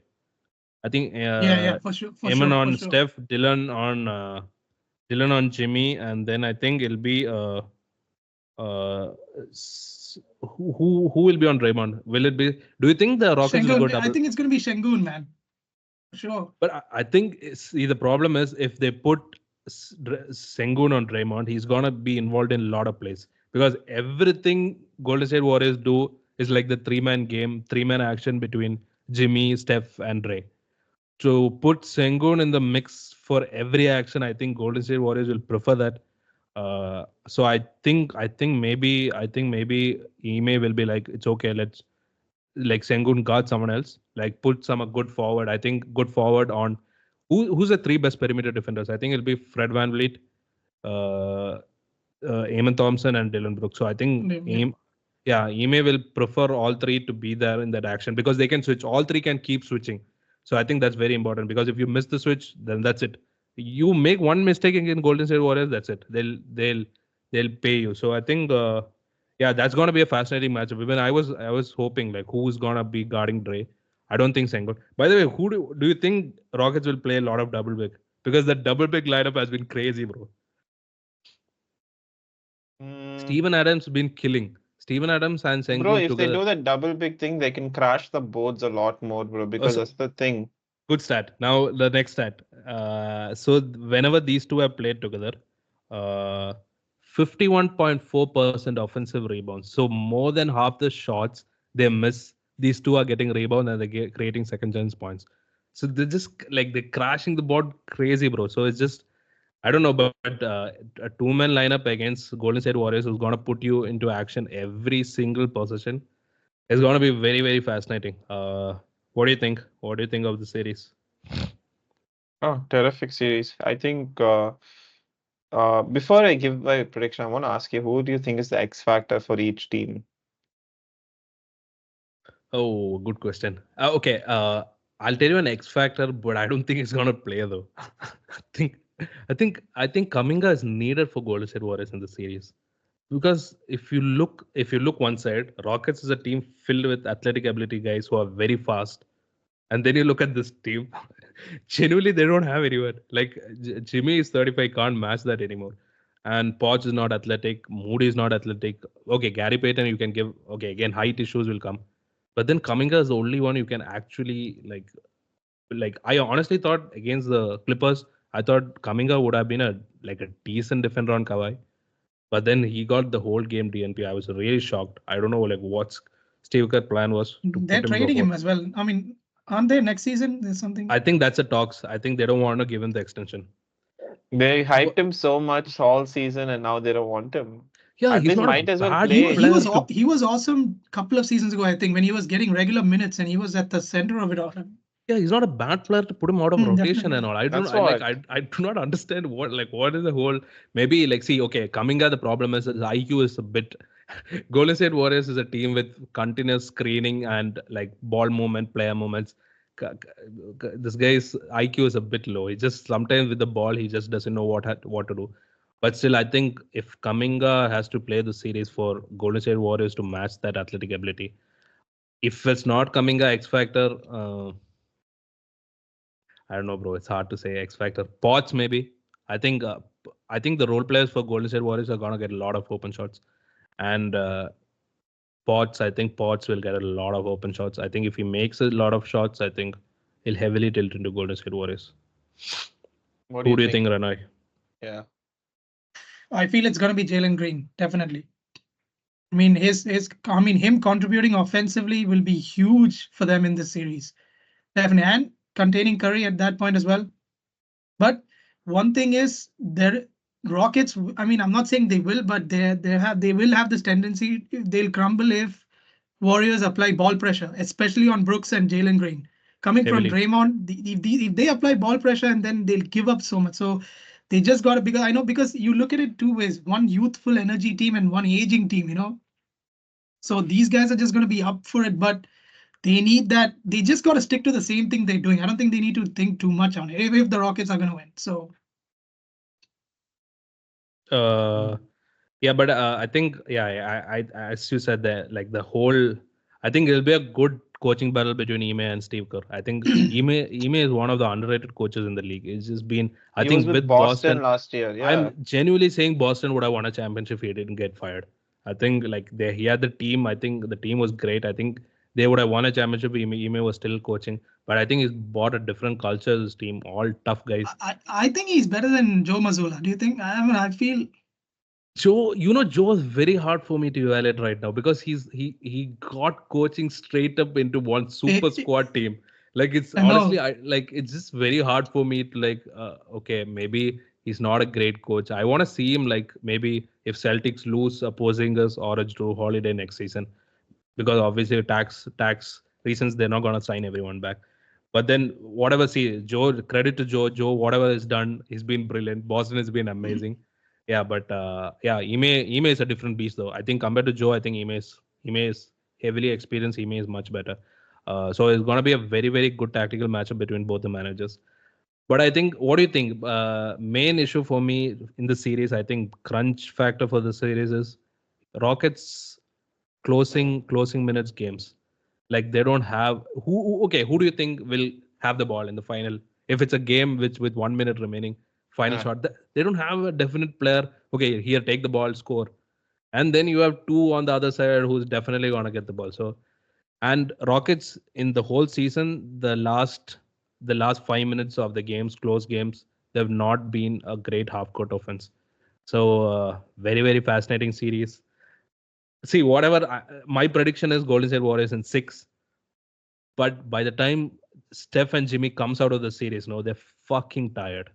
I think yeah, for sure. Ayman on for sure. Steph, Dylan on Jimmy, and then I think it'll be who will be on Draymond? Will it be? Do you think the Rockets will go Şengün, double? I think it's gonna be Şengün, man. For sure. But I think see the problem is if they put Sengun on Draymond, he's gonna be involved in a lot of plays because everything Golden State Warriors do is like the 3-man game, 3-man action between Jimmy, Steph, and Dre. To put Sengun in the mix for every action, I think Golden State Warriors will prefer that. So I think maybe Ime will be like, it's okay, let's like Sengun guard someone else, like put some a good forward. I think good forward on who's the three best perimeter defenders. I think it'll be Fred VanVleet, uh, Eamon Thompson, and Dylan Brooks. So I think Ime will prefer all three to be there in that action because they can switch. All three can keep switching. So I think that's very important because if you miss the switch, then that's it. You make one mistake against Golden State Warriors, that's it. They'll pay you. So I think yeah, that's gonna be a fascinating matchup. Even I was hoping like who's gonna be guarding Dre. I don't think Sengun. By the way, who do you think Rockets will play a lot of double big? Because that double big lineup has been crazy, bro. Steven Adams been killing. Steven Adams and Bro, Sengun if they together. do that double big thing, they can crash the boards a lot more, bro, because so- that's the thing. Good stat. Now the next stat. So whenever these two have played together, 51.4% offensive rebounds. So more than half the shots they miss, these two are getting rebound and they're creating second chance points. So they're just like they're crashing the board crazy, bro. So it's just I don't know, but a two-man lineup against Golden State Warriors who's gonna put you into action every single possession is gonna be very, very fascinating. What do you think? What do you think of the series? Oh, terrific series. I think before I give my prediction, I want to ask you, who do you think is the X factor for each team? Oh, good question. Okay, I'll tell you an X factor, but I don't think it's gonna play though. I think Kaminga is needed for Golden State Warriors in the series because if you look one side, Rockets is a team filled with athletic ability guys who are very fast, and then you look at this team, genuinely they don't have anyone. Like Jimmy is 35, can't match that anymore. And Poch is not athletic. Moody is not athletic. Okay, Gary Payton, you can give. Okay, again, height issues will come. But then Kaminga is the only one you can actually like. I honestly thought against the Clippers, I thought Kaminga would have been a decent defender on Kawhi. But then he got the whole game DNP. I was really shocked. I don't know like what's Steve Kerr plan was to They're put him trading before. him as well. I mean, aren't they next season? There's something. I think that's a talks. I think they don't want to give him the extension. They hyped him so much all season, and now they don't want him. Yeah, At he's least not a might as well bad play. player. He was awesome a couple of seasons ago, I think, when he was getting regular minutes and he was at the center of it all. Yeah, he's not a bad player to put him out of rotation Definitely. and all. I don't That's I, like what. I do not understand what is the whole maybe like see okay Kaminga the problem is his IQ is a bit Golden State Warriors is a team with continuous screening and like ball movement, player movements. This guy's IQ is a bit low. He just sometimes with the ball he just doesn't know what to do. But still, I think if Kaminga has to play the series for Golden State Warriors to match that athletic ability, if it's not Kaminga X Factor, I don't know, bro. It's hard to say X Factor. Pots maybe. I think the role players for Golden State Warriors are gonna get a lot of open shots, and Pots. I think Pots will get a lot of open shots. I think if he makes a lot of shots, I think he'll heavily tilt into Golden State Warriors. What Who do you think, Renoy? Yeah. I feel it's gonna be Jalen Green, definitely. I mean, him contributing offensively will be huge for them in this series, definitely, and containing Curry at that point as well. But one thing is, their Rockets. I mean, I'm not saying they will, but they will have this tendency. They'll crumble if Warriors apply ball pressure, especially on Brooks and Jalen Green. Coming Heavily. from Draymond, if they apply ball pressure and then they'll give up so much. So they just got to, because you look at it two ways: one youthful energy team and one aging team. So these guys are just going to be up for it, but they need that. They just got to stick to the same thing they're doing. I don't think they need to think too much on it if the Rockets are going to win. So Yeah, but I think I as you said that like the whole I think it'll be a good coaching battle between Ime and Steve Kerr. I think Ime is one of the underrated coaches in the league. It's just been I He think was with with Boston last year. Yeah. I'm genuinely saying Boston would have won a championship if he didn't get fired. I think like he had the team. I think the team was great. I think they would have won a championship. Ime was still coaching, but I think he's brought a different culture to his team. All tough guys. I think he's better than Joe Mazzulla. Do you think? I feel. Joe is very hard for me to evaluate right now because he got coaching straight up into one super squad team. Like it's honestly, it's just very hard for me to like. Okay, maybe he's not a great coach. I want to see him like maybe if Celtics lose opposing us or a Drew Holiday next season. because obviously tax reasons they're not gonna sign everyone back. But then whatever, see Joe, credit to Joe. Joe, whatever is done, he's been brilliant. Boston has been amazing. Yeah, but yeah, Ime is a different beast though. I think compared to Joe, I think Ime is heavily experienced. Ime is much better. So it's gonna be a very very good tactical matchup between both the managers. But I think, what do you think? Main issue for me in the series, I think crunch factor for the series is Rockets closing minutes games. Like they don't have okay, who do you think will have the ball in the final? If it's a game with 1 minute remaining, final Yeah. shot, they don't have a definite player. Okay, here take the ball, score, and then you have two on the other side who's definitely gonna get the ball. So, and Rockets in the whole season, the last 5 minutes of the games, close games, they've not been a great half court offense. So very very fascinating series. See, whatever my prediction is, Golden State Warriors in 6. But by the time Steph and Jimmy comes out of the series, no, they're fucking tired.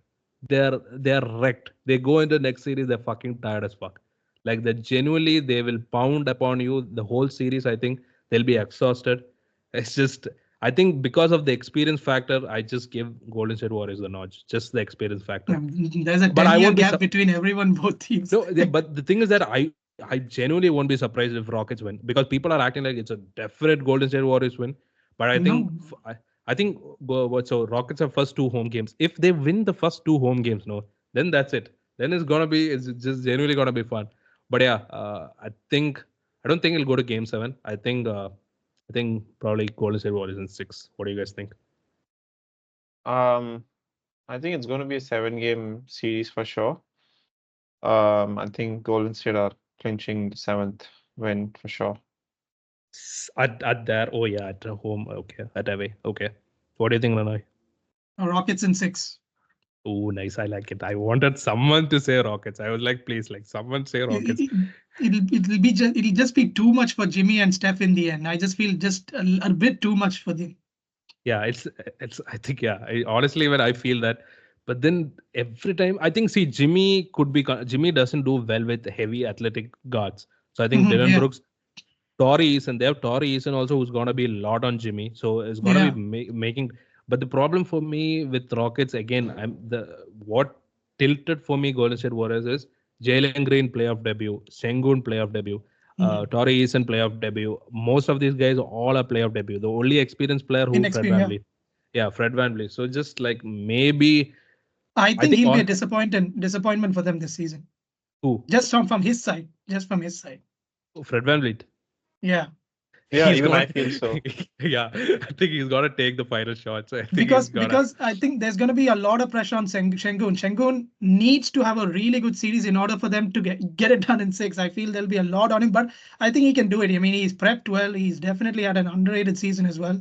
They're wrecked. They go into the next series, they're fucking tired as fuck. Like they genuinely, they will pound upon you the whole series. I think they'll be exhausted. It's just, I think because of the experience factor, I just give Golden State Warriors the notch. Just the experience factor. There's a But I 10-year won't be gap between everyone, both teams. no, but the thing is that I genuinely won't be surprised if Rockets win, because people are acting like it's a definite Golden State Warriors win. But I think No. I think so Rockets have first two home games. If they win the first two home games, no, then that's it. Then it's just genuinely gonna be fun. But yeah, I don't think it'll go to Game 7. I think probably Golden State Warriors in 6. What do you guys think? I think it's going to be a 7-game series for sure. I think Golden State are clinching the 7th win for sure. At there, oh yeah, at home, okay, at away, okay. What do you think, Renoy? Rockets in 6. Oh, nice. I like it. I wanted someone to say Rockets. I was like, please, like someone say Rockets. It'll just be too much for Jimmy and Steph in the end. I just feel just a bit too much for them. Yeah, it's. I think yeah. Honestly, when I feel that, but then every time I think, see, Jimmy doesn't do well with heavy athletic guards. So I think Dylan Yeah. Brooks, Torrey Eason, they have Torrey Eason also, who's gonna be a lot on Jimmy. So it's gonna Yeah. be making. But the problem for me with Rockets again, what tilted for me Golden State Warriors is Jalen Green playoff debut, Sengun playoff debut, Torrey Eason playoff debut. Most of these guys all are playoff debut. The only experienced player who Fred Inexperienced, VanVleet. Yeah, Fred VanVleet. So just like maybe I think think he'll be a on disappointment for them this season. who Just from his side. Just from his side. Fred VanVleet. Yeah. Yeah, He's even I gonna- feel so. Yeah, I think he's gonna take the final shots. I think Because he's gonna. because I think there's going to be a lot of pressure on Sengun. Sengun needs to have a really good series in order for them to get it done in 6. I feel there'll be a lot on him, but I think he can do it. I mean, he's prepped well. He's definitely had an underrated season as well.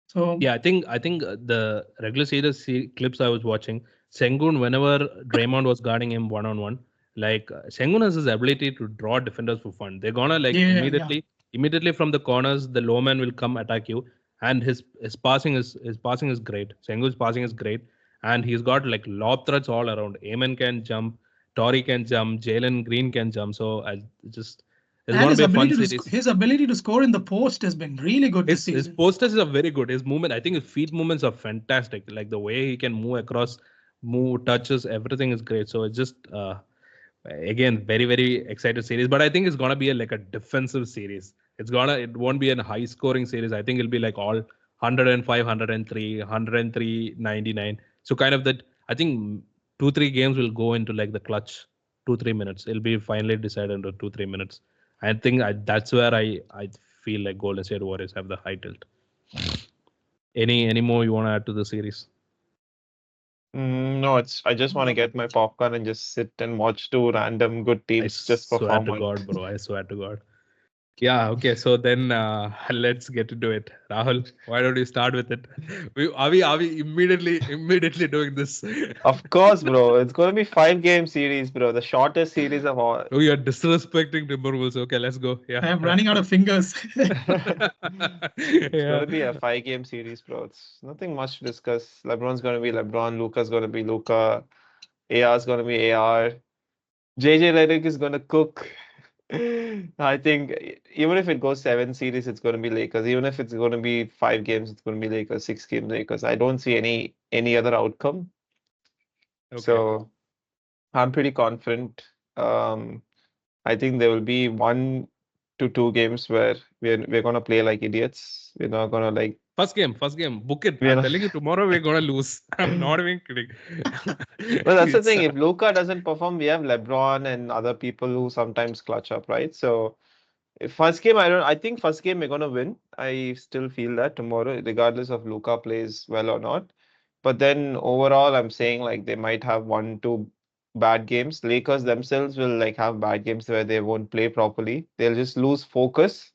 So Yeah, I think the regular series clips I was watching, Sengun, whenever Draymond was guarding him 1-on-1, like Sengun has his ability to draw defenders for fun. They're gonna like Yeah, immediately from the corners, the low man will come attack you, and his passing is great. Sengun's passing is great, and he's got like lob threats all around. Amen can jump, Torrey can jump, Jalen Green can jump. So I just it's and gonna be a fun to series. his ability to score in the post has been really good this His season. posters are very good. His movement, I think his feet movements are fantastic. Like the way he can move across, move, touches, everything is great. So it's just again very very excited series. But I think it's gonna be like a defensive series. It won't be a high scoring series. I think it'll be like all 105, 103, 103, 99. So kind of that. I think 2-3 games will go into like the clutch 2-3 minutes. It'll be finally decided into 2-3 minutes. I think that's where I feel like Golden State Warriors have the high tilt. Any more you want to add to the series? No, I just want to get my popcorn and just sit and watch two random good teams just swear perform. to God, bro. I swear to God. Yeah, okay. So then let's get into it. Rahul, why don't you start with it? Are we immediately doing this? Of course, bro. It's going to be 5-game series, bro. The shortest series of all. Oh, you're disrespecting Timberwolves. Okay, let's go. Yeah. I am running out of fingers. It's Yeah. going to be a 5-game series, bro. It's nothing much to discuss. LeBron's going to be LeBron. Luka's going to be Luka. AR's going to be AR. JJ Redick is going to cook. I think even if it goes 7 series, it's going to be Lakers. Even if it's going to be 5 games, it's going to be Lakers. 6 games Lakers. I don't see any other outcome. Okay. So I'm pretty confident. I think there will be 1 to 2 games where we're gonna play like idiots. We're not gonna like. First game. Book it. We're I'm not. telling you, tomorrow we're gonna lose. I'm not even kidding. Well, that's the It's, thing. If Luka doesn't perform, we have LeBron and other people who sometimes clutch up, right? So if first game, I think first game we're gonna win. I still feel that tomorrow, regardless of Luka plays well or not. But then overall, I'm saying like they might have 1, 2 bad games. Lakers themselves will like have bad games where they won't play properly. They'll just lose focus,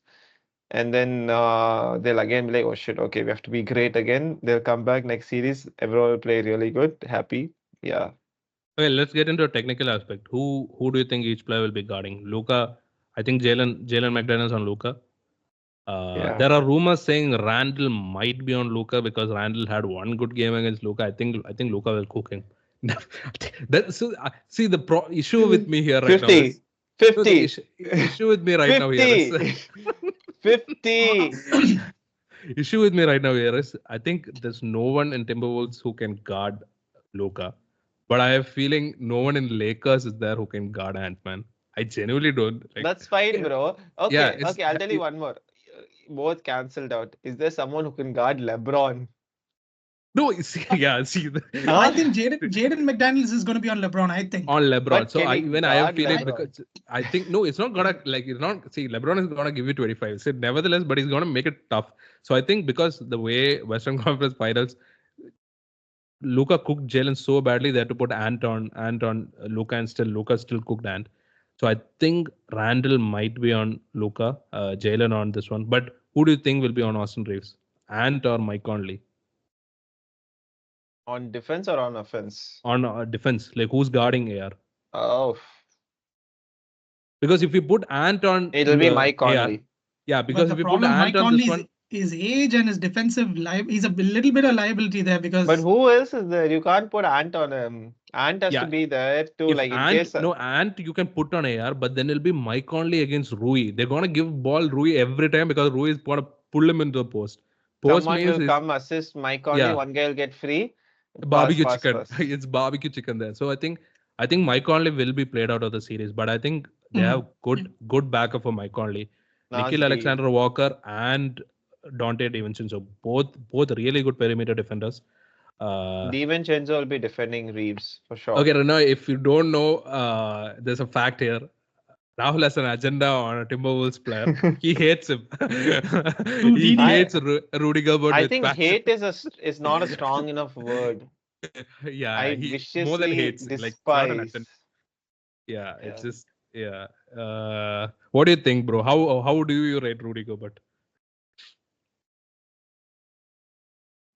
and then they'll again be like, oh shit, okay, we have to be great again. They'll come back next series. Everyone will play really good, happy. Yeah. Okay, let's get into a technical aspect. Who do you think each player will be guarding? Luka, I think Jalen McDaniels on Luka. Yeah. There are rumors saying Randall might be on Luka because Randall had one good game against Luka. I think Luka will cook him. See the issue with me here right now 50. is no, the 50. issue with me right now here is 50. issue with me right now here is I think there's no one in Timberwolves who can guard Luka, but I have a feeling no one in Lakers is there who can guard Ant-Man. I genuinely don't. Like, That's fine, bro. yeah, Okay, okay, I'll tell you one more. Both cancelled out. Is there someone who can guard LeBron? No, see, yeah, see. I think Jaden McDaniels is going to be on LeBron. I think On LeBron. But So can he I have guard feeling LeBron? because I think no, it's not gonna like it's not see LeBron is gonna give you 25. So nevertheless, but he's gonna make it tough. So I think because the way Western Conference Finals, Luka cooked Jalen so badly they had to put Ant on Luka and still Luka still cooked Ant. So I think Randall might be on Luka, Jalen on this one. But who do you think will be on Austin Reeves? Ant or Mike Conley? On defense or on offense? On defense, like who's guarding AR? Oh, Because if you put Ant on it'll be Mike AR, Conley. yeah, but because the if you put problem Ant Mike on this Conley's one, his age and his defensive he's a little bit of liability there because But who else is there? You can't put Ant on him. Ant has to yeah, be there to if like in Ant case. no Ant you can put on AR, but then it'll be Mike Conley against Rui. They're gonna give ball Rui every time because Rui is gonna pull him into the post. Post Someone means will is come assist Mike Conley. yeah, One guy will get free. Pass, barbecue pass, chicken. pass. It's barbecue chicken there. So I think Mike Conley will be played out of the series, but I think they have good backup for Mike Conley. Nikhil Nasri. Alexander Walker and Dante DiVincenzo. So both really good perimeter defenders. DiVincenzo will be defending Reeves for sure. Okay, Renoy, if you don't know, there's a fact here. Rahul has an agenda on a Timberwolves player. He hates him. He hates Rudy Gobert. I with think passion. hate is not a strong enough word. Yeah, I he more viciously than hates. Like it's not an despise. agenda. Yeah, it's just yeah. What do you think, bro? How do you rate Rudy Gobert?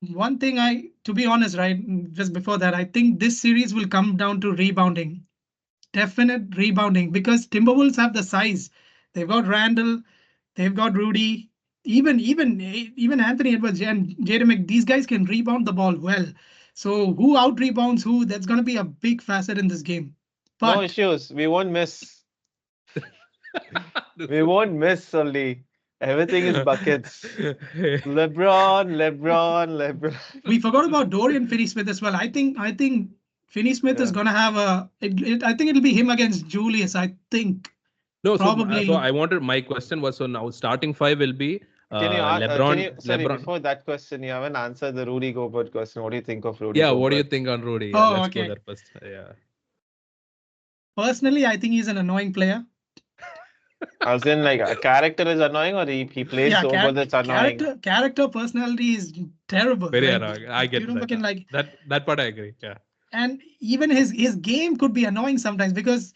one thing to be honest, right, just before that, I think this series will come down to rebounding. Definite rebounding because Timberwolves have the size. They've got Randall, they've got Rudy, even Anthony Edwards and Jaden these guys can rebound the ball well. So who out rebounds who? That's going to be a big facet in this game. No But issues. We won't miss. We won't miss only. Everything is buckets. LeBron. we forgot about Dorian Finney-Smith as well. I think Finney-Smith is Yeah. going to have I think it'll be him against Julius. I think. No, Probably. so I wanted my question was so now starting five will be LeBron. Sorry, LeBron. before that question, you haven't answered the Rudy Gobert question. What do you think of Rudy Yeah, Gobert? what do you think on Rudy? Yeah, Oh, let's okay. go there first. Yeah. Personally, I think he's an annoying player. As in, like, a character is annoying or he plays so good that's annoying? Character personality is terrible. Very like, annoying. I get that. fucking, like, that part I agree. Yeah. and even his game could be annoying sometimes because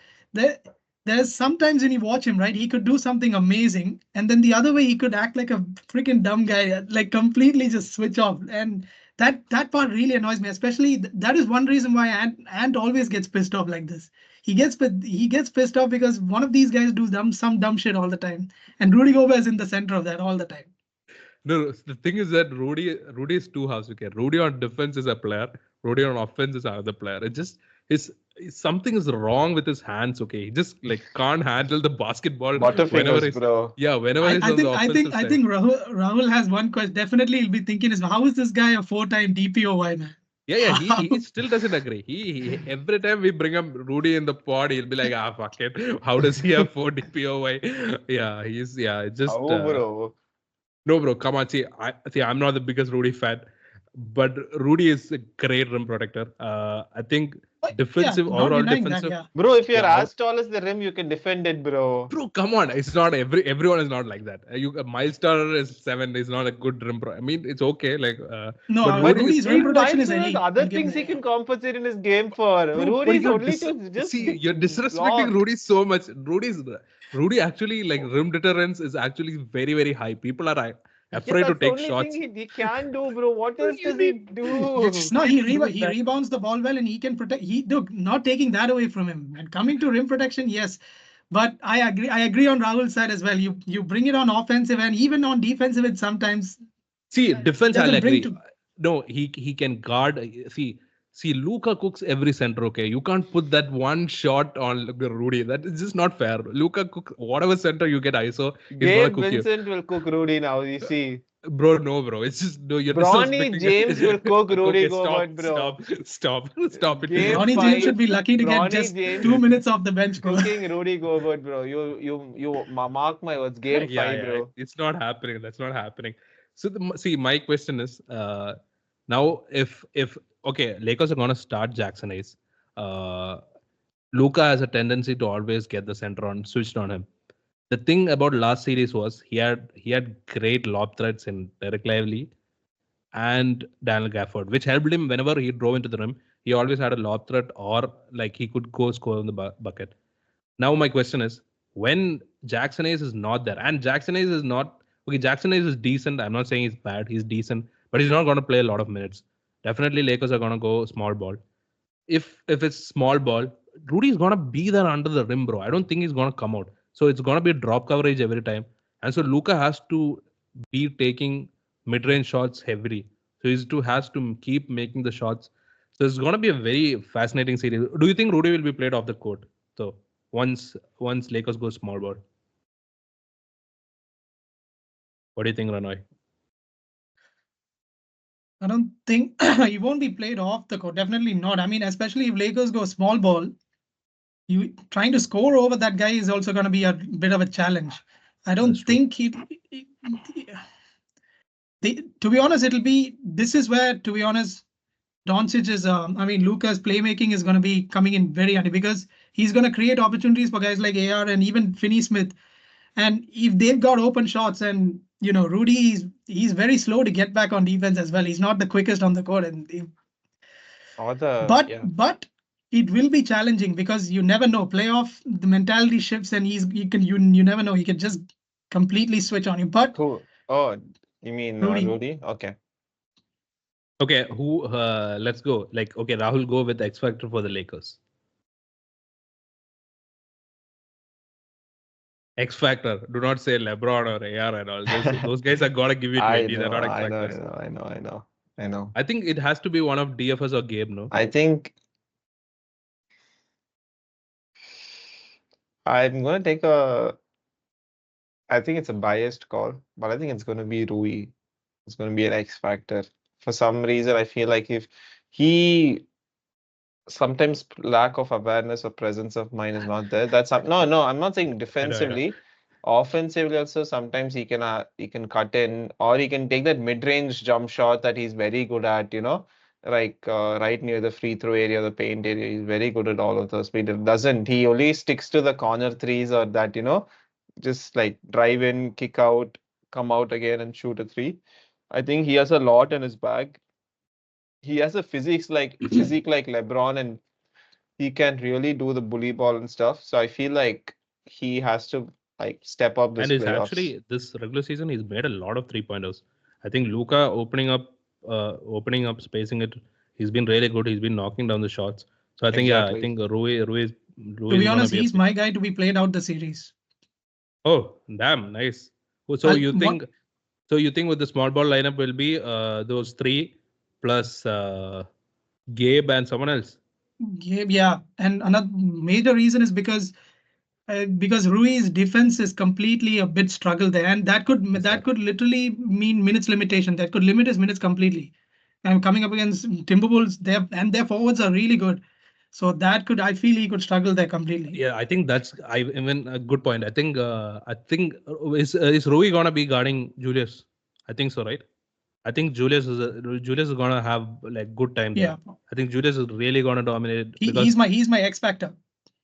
there's sometimes when you watch him, right, he could do something amazing, and then the other way he could act like a freaking dumb guy, like completely just switch off, and that part really annoys me. Especially that is one reason why Ant always gets pissed off like this. He gets pissed off because one of these guys do some dumb shit all the time, and Rudy Gobert is in the center of that all the time. No, the thing is that Rudy is two halves. Okay, Rudy on defense is a player. Rudy on offense is another player. It just his something is wrong with his hands. Okay, he just like can't handle the basketball whenever Butterfingers, he's bro. whenever he's I on the think I offensive think I side. think Rahul has one question. Definitely, he'll be thinking is how is this guy a 4-time DPOY man? Yeah, he How? still doesn't agree. He every time we bring up Rudy in the pod, he'll be like, fuck it. How does he have 4 DPOY? Yeah, he's it's just Oh, bro. no, bro. Come on, I'm not the biggest Rudy fan, but Rudy is a great rim protector. I think Yeah, defensive not overall denying that. defensive. Yeah. Bro, if you're Yeah, as tall as the rim, you can defend it, bro. bro, come on. It's not everyone is not like that. Miles Turner is 7. Is not a good rim pro. I mean, it's okay. Like, No, but Rudy is Rudy's rim In protection Miles is there's elite. other I'll give him things that. he Yeah. can compensate in his game for. bro. But Rudy's you're only to just you're disrespecting block. Rudy so much. Rudy actually like rim deterrence is actually very very high. People are Yeah, afraid to that's the take only thing shots. he can do, bro. What else You does he need do? No, do he that. rebounds the ball well and he can protect. Look, not taking that away from him and coming to rim protection, yes. But I agree on Rahul's side as well. You bring it on offensive and even on defensive, it sometimes See, defense, I'll doesn't bring agree. to. No, he can guard. See, Luca cooks every center. Okay, you can't put that one shot on Rudy. That is just not fair. Luca cooks whatever center you get ISO, he's gonna Gabe cook you. Vincent will cook Rudy now, you see. Bro, no, bro. It's just no. You're Bronny disrespecting. James will cook Rudy Okay, Gobert, bro. stop it. Game Ronnie James should 5, be lucky to get Bronny just James 2 minutes off the bench, bro. cooking Rudy Gobert, bro. You mark my words. Game 5, Yeah. bro. It's not happening. That's not happening. So see, my question is, now if okay, Lakers are gonna start Jackson Hayes. Luca has a tendency to always get the center on switched on him. The thing about last series was he had great lob threats in Derek Lively and Daniel Gafford, which helped him whenever he drove into the rim. He always had a lob threat or like he could go score in the bucket. Now my question is, when Jackson Hayes is not there, and Jackson Hayes is not okay. Jackson Hayes is decent. I'm not saying he's bad. He's decent, but he's not going to play a lot of minutes. Definitely, Lakers are going to go small ball. If it's small ball, Rudy's going to be there under the rim, bro. I don't think he's going to come out. So it's going to be a drop coverage every time, and so Luca has to be taking mid-range shots heavily. So has to keep making the shots. So it's going to be a very fascinating series. Do you think Rudy will be played off the court? So once Lakers go small ball. What do you think, Renoy? I don't think he won't be played off the court. Definitely not. I mean, especially if Lakers go small ball, you trying to score over that guy is also going to be a bit of a challenge. I don't think to be honest, this is where, to be honest, Doncic is, Luka's playmaking is going to be coming in very handy because he's going to create opportunities for guys like AR and even Finney Smith. And if they've got open shots and, Rudy, he's very slow to get back on defense as well. He's not the quickest on the court. But it will be challenging because you never know. Playoff, the mentality shifts and you never know. He can just completely switch on you. But Who? Oh, you mean Rudy? Okay. Okay, let's go. Like, okay, Rahul, go with X Factor for the Lakers. X Factor. Do not say LeBron or AR and all. Those guys are gonna give you 20. They're not X Factors. I know. I think it has to be one of DFS or Gabe, no? I think I'm gonna take I think it's a biased call, but I think it's gonna be Rui. It's gonna be an X factor. For some reason, I feel like if he sometimes lack of awareness or presence of mind is not there. No. I'm not saying defensively. Offensively also sometimes he can cut in or he can take that mid-range jump shot that he's very good at, like right near the free throw area, the paint area. He's very good at all of those. But it doesn't. He only sticks to the corner threes or that, just like drive in, kick out, come out again and shoot a three. I think he has a lot in his bag. He has a physique like LeBron and he can really do the bully ball and stuff. So I feel like he has to like step up this and it's playoffs. actually this regular season he's made a lot of 3-pointers. I think Luka opening up, spacing it. He's been really good. He's been knocking down the shots. So I think Exactly. I think Rui is. To be honest, he's my guy to be played out the series. Oh, damn, nice. So you think with the small ball lineup will be those three plus Gabe and someone else? Yeah, and another major reason is because Rui's defense is completely a bit struggle there, and That's that right. could literally mean minutes limitation. That could limit his minutes completely. And coming up against Timberwolves, their forwards are really good, so that could, I feel he could struggle there completely. Yeah, I think that's I even a good point. Is Rui gonna be guarding Julius? I think so, right? I think Julius is gonna have like good time there. Yeah, I think Julius is really gonna dominate because he's my X factor.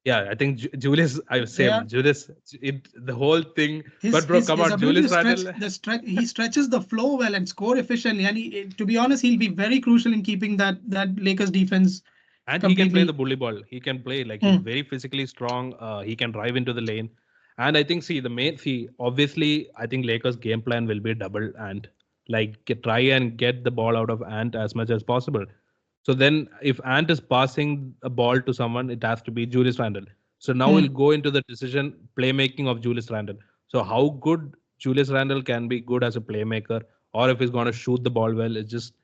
yeah, I think Julius. I Yeah, same Julius. The whole thing. But bro, come his on, ability to Julius stretch Randle, he stretches the floor well and score efficiently. And to be honest, he'll be very crucial in keeping that Lakers defense and he can play the completely. bully ball. He can play like he's Hmm. very physically strong. He can drive into the lane, and I think obviously I think Lakers game plan will be double and like try and get the ball out of Ant as much as possible. So then, if Ant is passing a ball to someone, it has to be Julius Randle. So now Hmm. we'll go into the decision playmaking of Julius Randle. So how good Julius Randle can be good as a playmaker, or if he's going to shoot the ball well, it's just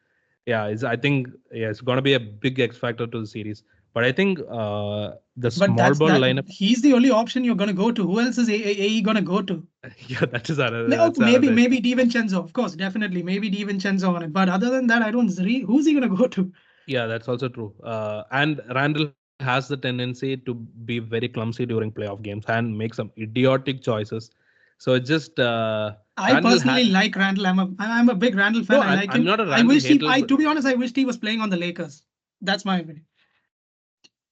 yeah. I think it's going to be a big X factor to the series. But I think the But small ball lineup, he's the only option you're gonna go to. Who else is AE gonna go to? yeah, that is another. No, That's another issue. maybe DiVincenzo, of course, definitely, maybe DiVincenzo on it. But other than that, I don't see who's he gonna go to. Yeah, that's also true. And Randall has the tendency to be very clumsy during playoff games and make some idiotic choices. So it just I Randall personally had like Randall. I'm a big Randall no, fan. I like I'm him. not a I Randall wish he. hater, I but To be honest, I wished he was playing on the Lakers. That's my opinion.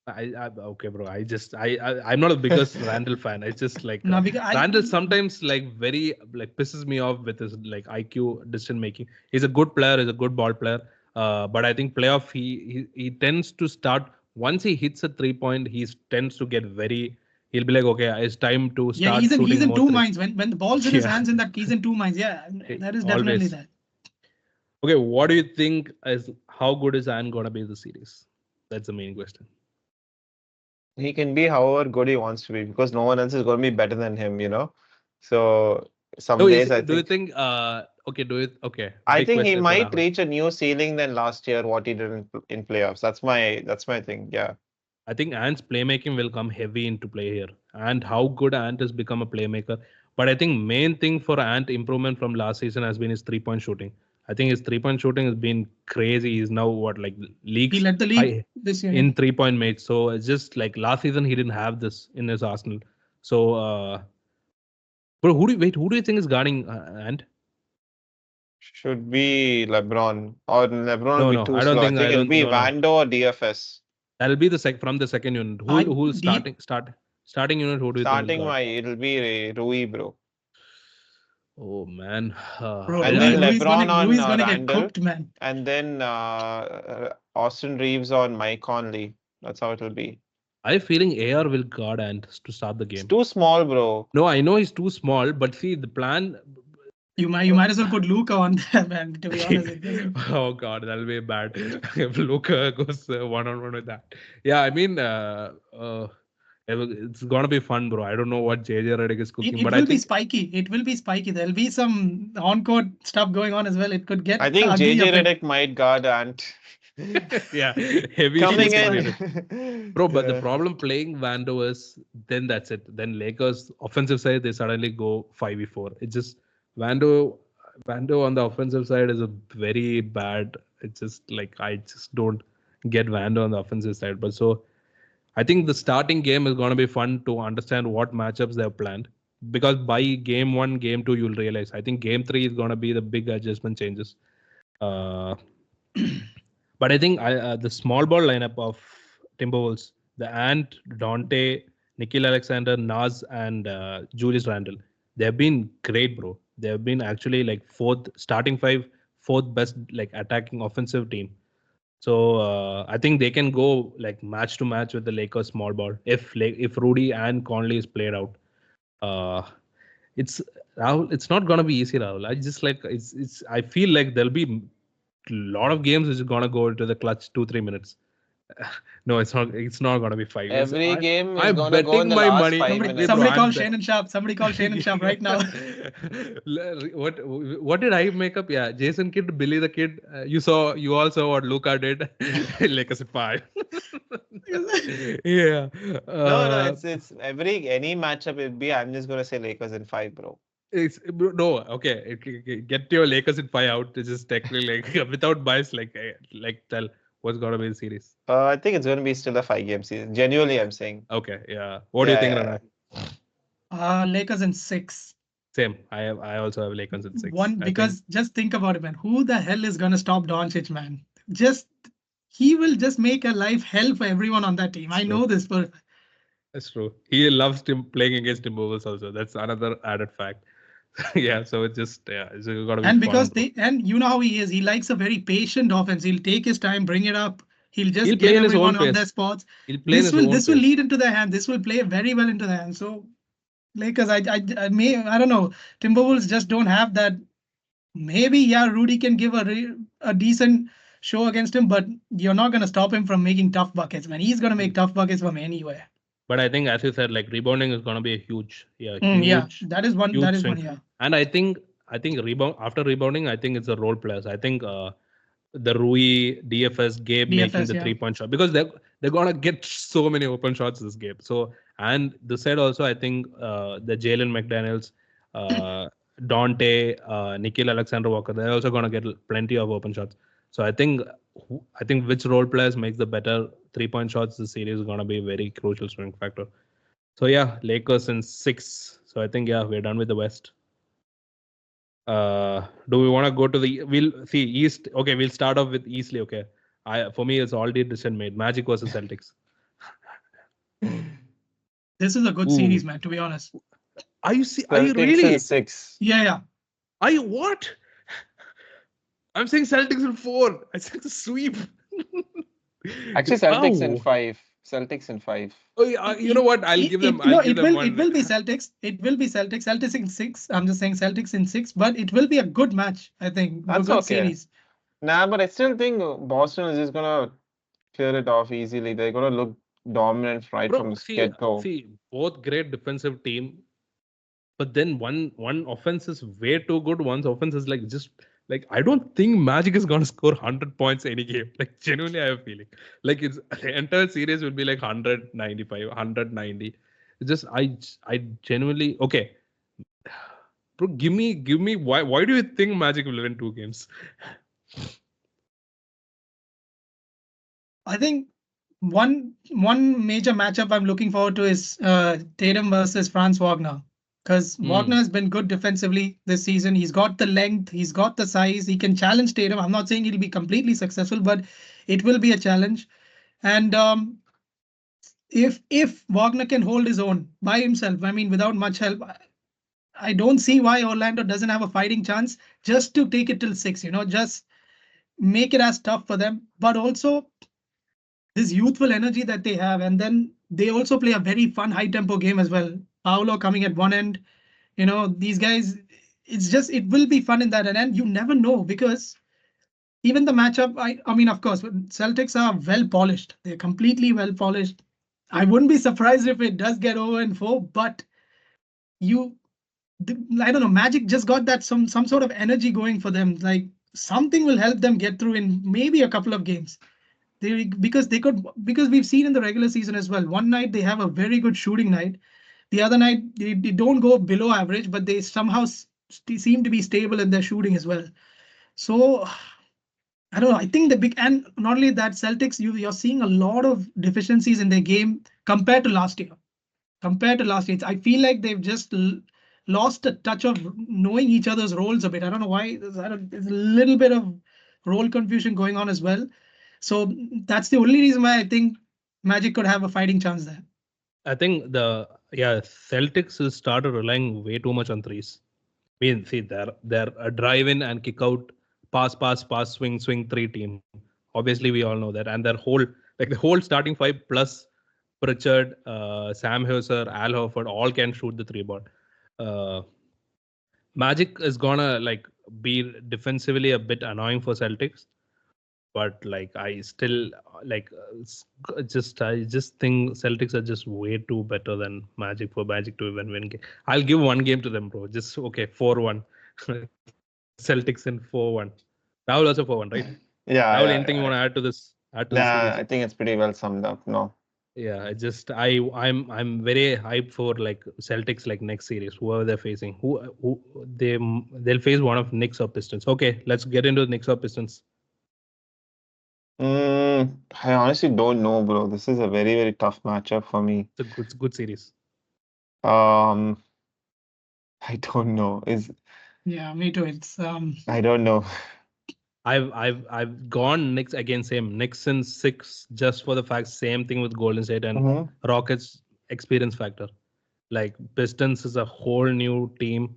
I okay, bro. I'm not the biggest Randall fan. It's just like No, because Randall sometimes like very like pisses me off with his like IQ decision making. He's a good player. He's a good ball player. But I think playoff he tends to start once he hits a 3 point. He tends to get very. He'll be like, okay, it's time to yeah, start he's shooting in more two threes. minds when the ball's in his Yeah, hands. In that, he's in two minds. Yeah, that is definitely always. that. Okay, what do you think is how good is Ann gonna be in the series? That's the main question. He can be however good he wants to be because no one else is going to be better than him, you know. So No, some days I do you think think okay, I big think he question for might Rahul. reach a new ceiling than last year what he did in playoffs. That's my thing. Yeah. I think Ant's playmaking will come heavy into play here, and how good Ant has become a playmaker. But I think main thing for Ant improvement from last season has been his 3 point shooting. I think his 3 point shooting has been crazy. He's now what like He leagues led the league high this year. Yeah. in 3 point mates. So it's just like last season he didn't have this in his arsenal. So bro, who do you think is guarding Ant? Should be LeBron or LeBron will No, be no, too slow. I think I it'll don't. be No, no. Vando or DFS. That'll be the from the second unit. I Who's deep starting unit? Who do you think will Starting guard? my it'll be Rui, bro. Oh man, Bro, And then LeBron Rui on is gonna get Randall, cooked, man. and then Austin Reeves on Mike Conley. That's how it'll be. I feeling AR will guard and to start the It's game. too small, bro. No, I know he's too small, but see the plan. You might as well put Luca on there, man. To be honest, it doesn't. Oh god, that'll be bad if Luka goes one on one with that. Yeah, I mean, it's gonna be fun, bro. I don't know what JJ Redick is cooking, It but I will be think spiky. It will be spiky. There'll be some on-court stuff going on as well. It could get I think ugly a JJ bit. Redick might guard Ant. yeah, heavy Coming shooting Redick. in. Bro, but the Yeah. problem playing Vando is then that's it. Then Lakers offensive side they suddenly go 5v4. It's just Vando on the offensive side is a very bad. It's just like I just don't get Vando on the offensive side. But so I think the starting game is gonna be fun to understand what matchups they've planned. Because by game 1, game 2, you'll realize. I think game 3 is gonna be the big adjustment changes. Uh, but I think the small ball lineup of Timberwolves, the Ant, Dante, Nikhil Alexander, Nas, and Julius Randle, they have been great, bro. They have been actually like starting five, fourth best like attacking offensive team. So I think they can go like match to match with the Lakers small ball if Rudy and Conley is played out. Uh, it's Rahul. It's not gonna be easy, Rahul. I just like it's. I feel like there'll be a lot of games which is gonna go into the clutch 2-3 minutes. No, it's not. It's not gonna be 5. Every game is I'm gonna go in betting the my last money. 5 minutes. Somebody Bro, call I'm Shane and Sharp. Somebody call Shane and Sharp right now. What did I make up? Yeah, Jason Kidd, Billy the Kid. You all saw what Luca did. Lakers at 5. Yeah. No, it's any matchup it'd be. I'm just gonna say Lakers in 5, bro. No. Okay. Get your Lakers in 5 out. It's just technically like without bias. Tell what's gonna be the series. I think it's gonna be still a 5-game season. Genuinely, I'm saying. Okay. Yeah. What do you think, Yeah. Rana? Lakers in 6. Same. I also have Lakers in 6. One, because just think about it, man. Who the hell is gonna stop Doncic, man? He will just make a life hell for everyone on that team. I know this, but that's true. He loves playing against Timberwolves also. That's another added fact. Yeah, so it's gotta be and fun, because bro. and you know how he is. He likes a very patient offense. He'll take his time, bring it up. He'll just He'll get play in his everyone own on pace. their spots. He'll play in his own This will pace. lead into their hand. This will play very well into their hand. So Lakers, I don't know. Timberwolves just don't have that. Maybe Rudy can give a decent show against him, but you're not gonna stop him from making tough buckets, man. He's gonna make tough buckets from anywhere. But I think, as you said, like rebounding is gonna be a huge, Yeah, huge. that is one. huge That is swing. one. Yeah. And I think after rebounding, I think it's the role players. I think the Rui, DFS, Gabe making the 3-point shot, because they're gonna get so many open shots this game. So, and the side also, I think the Jalen McDaniels, Dante, Nikhil Alexander-Walker, they're also gonna get plenty of open shots. So I think which role players makes the better 3-point shots this series is gonna be a very crucial swing factor. So yeah, Lakers in 6. So I think we're done with the West. Do we want to go to we'll see East? Okay, we'll start off with Eastleigh. Okay, for me it's already decision made. Magic versus Celtics. This is a good series, man. To be honest. Are you really? 6. Yeah. Are you what? I'm saying Celtics in 4. I said the sweep. Actually, Celtics in 5. Celtics in 5. Oh, yeah, you know what? I'll give them. It will be Celtics. It will be Celtics. Celtics in 6. I'm just saying Celtics in 6, but it will be a good match. I think. That's a good okay. Series. Nah, but I still think Boston is just gonna clear it off easily. They're gonna look dominant from the get-go. See, both great defensive team, but then one offense is way too good. One's offense is like I don't think Magic is gonna score 100 points any game. Like genuinely, I have a feeling like it's the entire series will be like 195, 190. It's just I genuinely okay. Bro, give me why do you think Magic will win 2 games? I think one major matchup I'm looking forward to is Tatum versus Franz Wagner. Because Wagner has been good defensively this season. He's got the length, he's got the size, he can challenge Tatum. I'm not saying he'll be completely successful, but it will be a challenge. And if Wagner can hold his own by himself, I mean, without much help, I don't see why Orlando doesn't have a fighting chance just to take it till 6, just make it as tough for them. But also this youthful energy that they have. And then they also play a very fun high tempo game as well. Paolo coming at one end, these guys, it will be fun in that end. And you never know, because even the matchup, I mean, of course, Celtics are well polished. They're completely well polished. I wouldn't be surprised if it does get over in 4, but I don't know, Magic just got that some sort of energy going for them. Like something will help them get through in maybe a couple of games. Because we've seen in the regular season as well. One night they have a very good shooting night. The other night, they don't go below average, but they somehow seem to be stable in their shooting as well. So, I don't know. I think and not only that, Celtics, you're seeing a lot of deficiencies in their game compared to last year. I feel like they've just lost a touch of knowing each other's roles a bit. I don't know why. There's a little bit of role confusion going on as well. So that's the only reason why I think Magic could have a fighting chance there. I think Celtics has started relying way too much on threes. I mean, see, they're a drive in and kick out, pass, swing 3 team. Obviously, we all know that, and the whole starting 5 plus Pritchard, Sam Hauser, Al Horford all can shoot the 3 ball. Magic is gonna be defensively a bit annoying for Celtics, but like I still I just think Celtics are just way too better than Magic for Magic to even win game. I'll give one game to them, bro. Just okay, 4-1. Celtics in 4-1. Rahul also 4-1, right? Rahul, Yeah, anything you yeah, want to yeah. add to this? Add to the Nah, series? I think it's pretty well summed up. No. Yeah, I'm very hyped for like Celtics like next series, whoever they're facing. Who they'll face one of Knicks or Pistons. Okay, let's get into the Knicks or Pistons. I honestly don't know, bro. This is a very, very tough matchup for me. It's a good series. Um, I don't know. Yeah, me too. It's I don't know. I've gone Knicks against him. Knicks in 6 just for the fact. Same thing with Golden State and Mhm. Rockets experience factor. Like Pistons is a whole new team.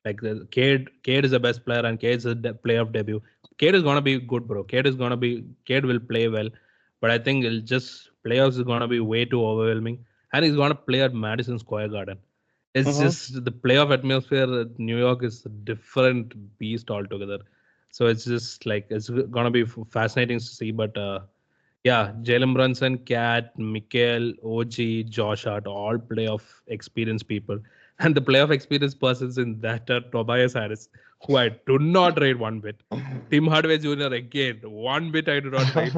Like the Cade is the best player and Cade is a player of debut. Cade is gonna be good, bro. Cade will play well, but I think it'll just playoffs is gonna be way too overwhelming, and he's gonna play at Madison Square Garden. It's Mhm. just the playoff atmosphere at New York is a different beast altogether. So it's just like it's gonna be fascinating to see. But yeah, Jalen Brunson, Cat, Mikael, OG, Josh Hart, all playoff experienced people. And the playoff experienced persons in that are Tobias Harris, who I do not rate one bit. Tim Hardaway Jr. again, one bit I do not rate.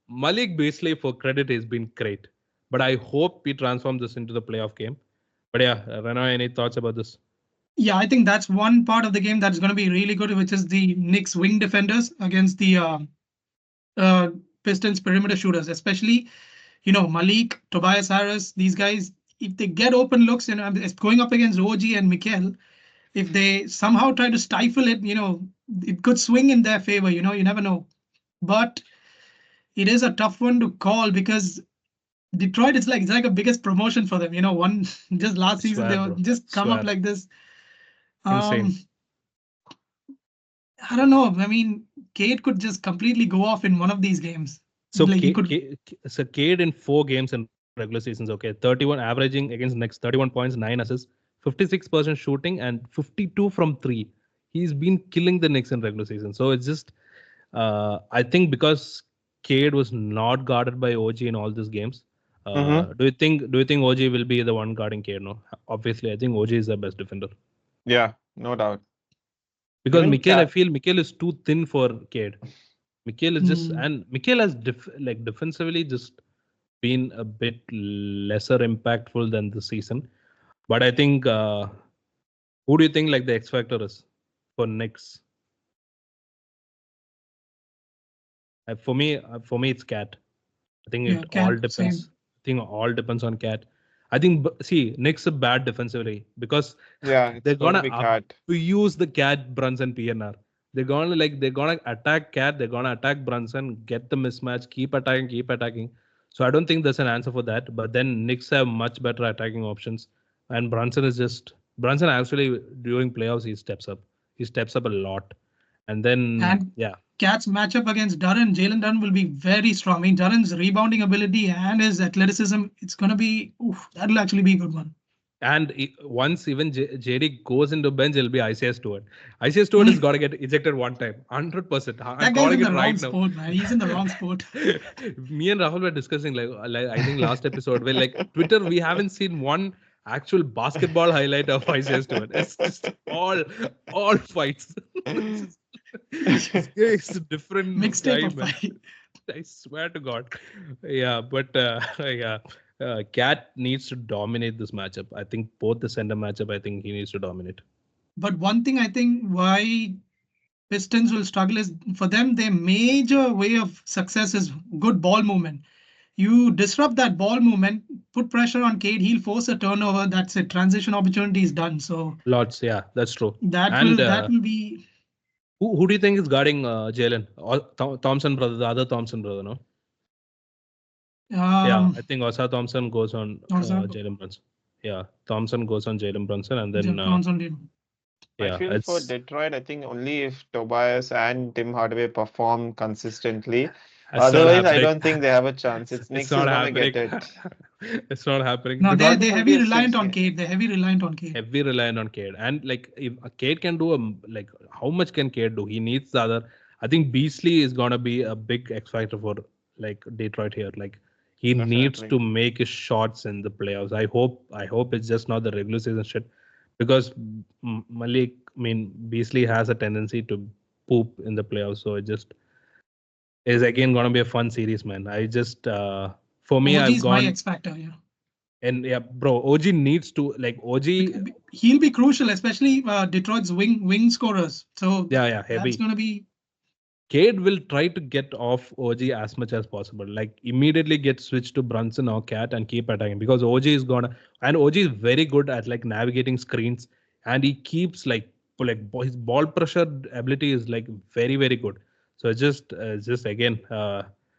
Malik Beasley, for credit, has been great. But I hope we transform this into the playoff game. But yeah, Renoy, any thoughts about this? yeah, I think that's one part of the game that's going to be really good, which is the Knicks wing defenders against the uh, Pistons perimeter shooters, especially Malik, Tobias Harris, these guys. If they get open looks, it's going up against OG and Mikel. If they somehow try to stifle it, it could swing in their favor. You never know. But it is a tough one to call because Detroit, it's like a biggest promotion for them. One just last season they Swear, were bro. just come up Swear. like this. Insane. Um, I don't know. I mean, Kate could just completely go off in one of these games. So, Like he could. Cade in 4 games in regular seasons, okay, 31 averaging against next 31 points, 9 assists, 56% shooting, and 52 from three. He's been killing the Knicks in regular season. So it's just, I think because Cade was not guarded by OG in all these games. Mhm. Do you think OG will be the one guarding Cade? No, obviously, I think OG is the best defender Yeah, no doubt. because Even Mikhail, I Cat. feel Mikhail is too thin for Cade. Mikhail is just Mm, and Mikhail has defensively just been a bit lesser impactful than the season. But I think who do you think like the X factor is for Knicks? For me, it's Cat. I think yeah, it all Cat, same. depends. I think all depends on Cat. I think see Knicks are bad defensively because Yeah, it's they're going to gonna be Cat. abuse the Cat, Brunson, PNR. They're gonna attack Cat. They're gonna attack Brunson. Get the mismatch. Keep attacking. Keep attacking. So I don't think there's an answer for that. But then Knicks have much better attacking options, and Brunson actually during playoffs he steps up. He steps up a lot, and then And yeah, Cat's matchup against Duran, Jalen Duran will be very strong. I mean, Duran's rebounding ability and his athleticism, it's going to be, that'll actually be a good one. and once even JD goes into bench, it'll be ICS Stewart. ICS Stewart has got to get ejected one time, 100%. I'm That guy's calling in it the wrong right now. sport, man. He's in the wrong sport. Me and Rahul were discussing like I think last episode where like Twitter we haven't seen one actual basketball highlight of ICS Stewart. It's just all fights. This guy is a different Mixtape guy, of man. fight. I swear to God. Yeah, but yeah, Cat needs to dominate this matchup. I think both the center matchup. I think he needs to dominate. But one thing I think why Pistons will struggle is for them, their major way of success is good ball movement. You disrupt that ball movement, put pressure on Cade, he'll force a turnover. That's it. Transition opportunity is done. So Lots, yeah, that's true. that And will that will be who do you think is guarding Jalen? Thompson brother, the other Thompson brother, no? Yeah, um I think Osa Thompson goes on also Jalen Brunson. Yeah, Thompson goes on Jalen Brunson, and then Johnson. I yeah, feel for it's Detroit, I think only if Tobias and Tim Hardaway perform consistently. it's not Otherwise, I happening. don't think they have a chance. It's It's Knicks is not gonna happening. get it. It's not happening No, because they're Regardless, it'll be heavy a reliant six on game. Cade. They're heavy reliant on Cade. reliant on Cade. And like if Cade can do like how much can Cade do? He needs the other. I think Beasley is gonna be a big X factor for like Detroit here. Like he needs Definitely. to make his shots in the playoffs. I hope it's just not the regular season shit, because Malik, I mean Beasley has a tendency to poop in the playoffs. So it just is again gonna be a fun series, man. I just for me, I've OG's my gone X factor. Yeah. and yeah, bro. OG needs to like OG. He'll be crucial, especially Detroit's wing scorers. So Yeah, that's heavy. going to be. Cade will try to get off OG as much as possible. Like immediately get switched to Brunson or Cat and keep attacking, because OG is gonna, and OG is very good at like navigating screens, and he keeps his ball pressure ability is like very very good. So it's just again,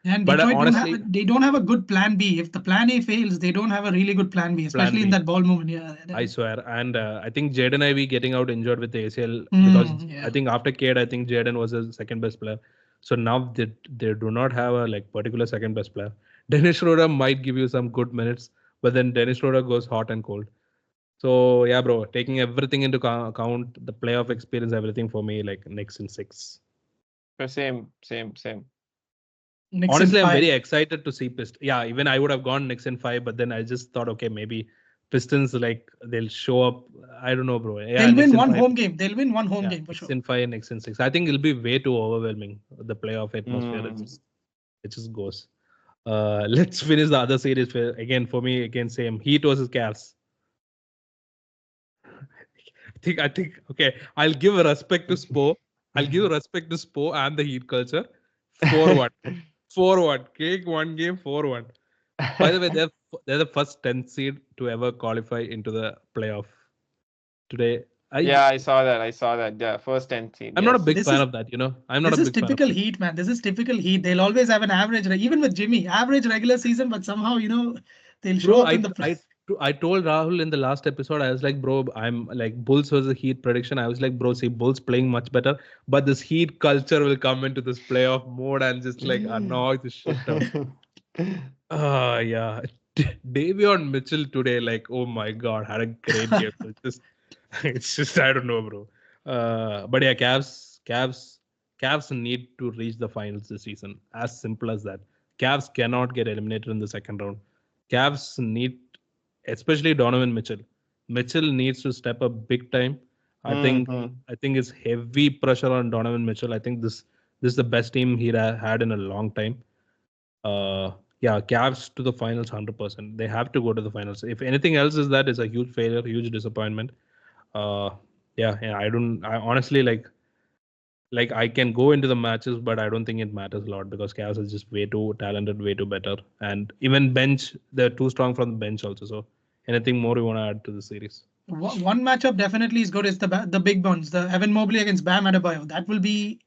And but Detroit honestly, don't have a good plan B. If the plan A fails, they don't have a really good plan B, plan especially in B. that ball movement. Yeah. I swear. And I think Jaden Ivey getting out injured with the ACL, because I Yeah. think after Cade, I think Jaden was the second best player. So now they do not have a like particular second best player. Dennis Schroeder might give you some good minutes, but then Dennis Schroeder goes hot and cold. So yeah, bro, taking everything into account, the playoff experience, everything for me, like Knicks in 6. Same. Knicks in Honestly, I'm very 5. excited to see Pistons. Yeah, even I would have gone Knicks in 5, but then I just thought, okay, maybe Pistons like they'll show up. I don't know, bro. Yeah, They'll Knicks win in one 5. home game. They'll win one home Yeah, game for Knicks sure. in 5, Knicks in 6. I think it'll be way too overwhelming. The playoff atmosphere, it just goes. Let's finish the other series. Again, for me, again, same Heat versus Cavs. I think. Okay, I'll give a respect to Spo. I'll give a respect to Spo and the Heat culture. 4-1, 4-1. Cake one game, 4-1. By the way, they're the first 10th seed to ever qualify into the playoff. Today, Yeah, I saw that. Yeah, first 10 seed. I'm not a Yes. big This fan is of that. I'm not a this is big fan of typical that. Heat, man. This is typical Heat. They'll always have an average, even with Jimmy, average regular season, but somehow they'll show Bro, up in I the I play. I told Rahul in the last episode, I was like, bro, I'm like Bulls was a Heat prediction. I was like, bro, see, Bulls playing much better, but this Heat culture will come into this playoff mode and just like annoy the shit out. Yeah. Davion Mitchell today, like, oh my god, had a great game. It's just I don't know, bro. But yeah, Cavs need to reach the finals this season. As simple as that. Cavs cannot get eliminated in the second round. Cavs need, especially Donovan Mitchell. Mitchell needs to step up big time. I think Mhm. I think it's heavy pressure on Donovan Mitchell. I think this is the best team he had in a long time. Yeah, Cavs to the finals 100%. They have to go to the finals. If anything else is that, is a huge failure, huge disappointment. Uh, yeah. I honestly like I can go into the matches, but I don't think it matters a lot because Cavs is just way too talented, way too better, and even bench they're too strong from the bench also. So anything more you want to add to the series? One matchup definitely is good. Is the big ones, the Evan Mobley against Bam Adebayo. That will be.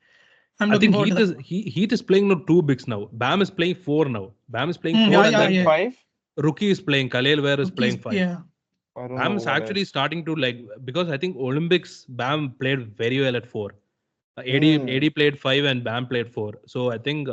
I'm I looking think forward to Heat that. is Heat is playing now 2 bigs now. Bam is playing 4 now. Bam is playing 4, Yeah, and yeah, then Playing yeah. 5? Rookie is playing. Khalil Ware is Rookies, playing 5. yeah. I don't know Bam who is that actually is. starting to like, because I think Olympics Bam played very well at 4. AD Mm. played 5 and Bam played 4. So I think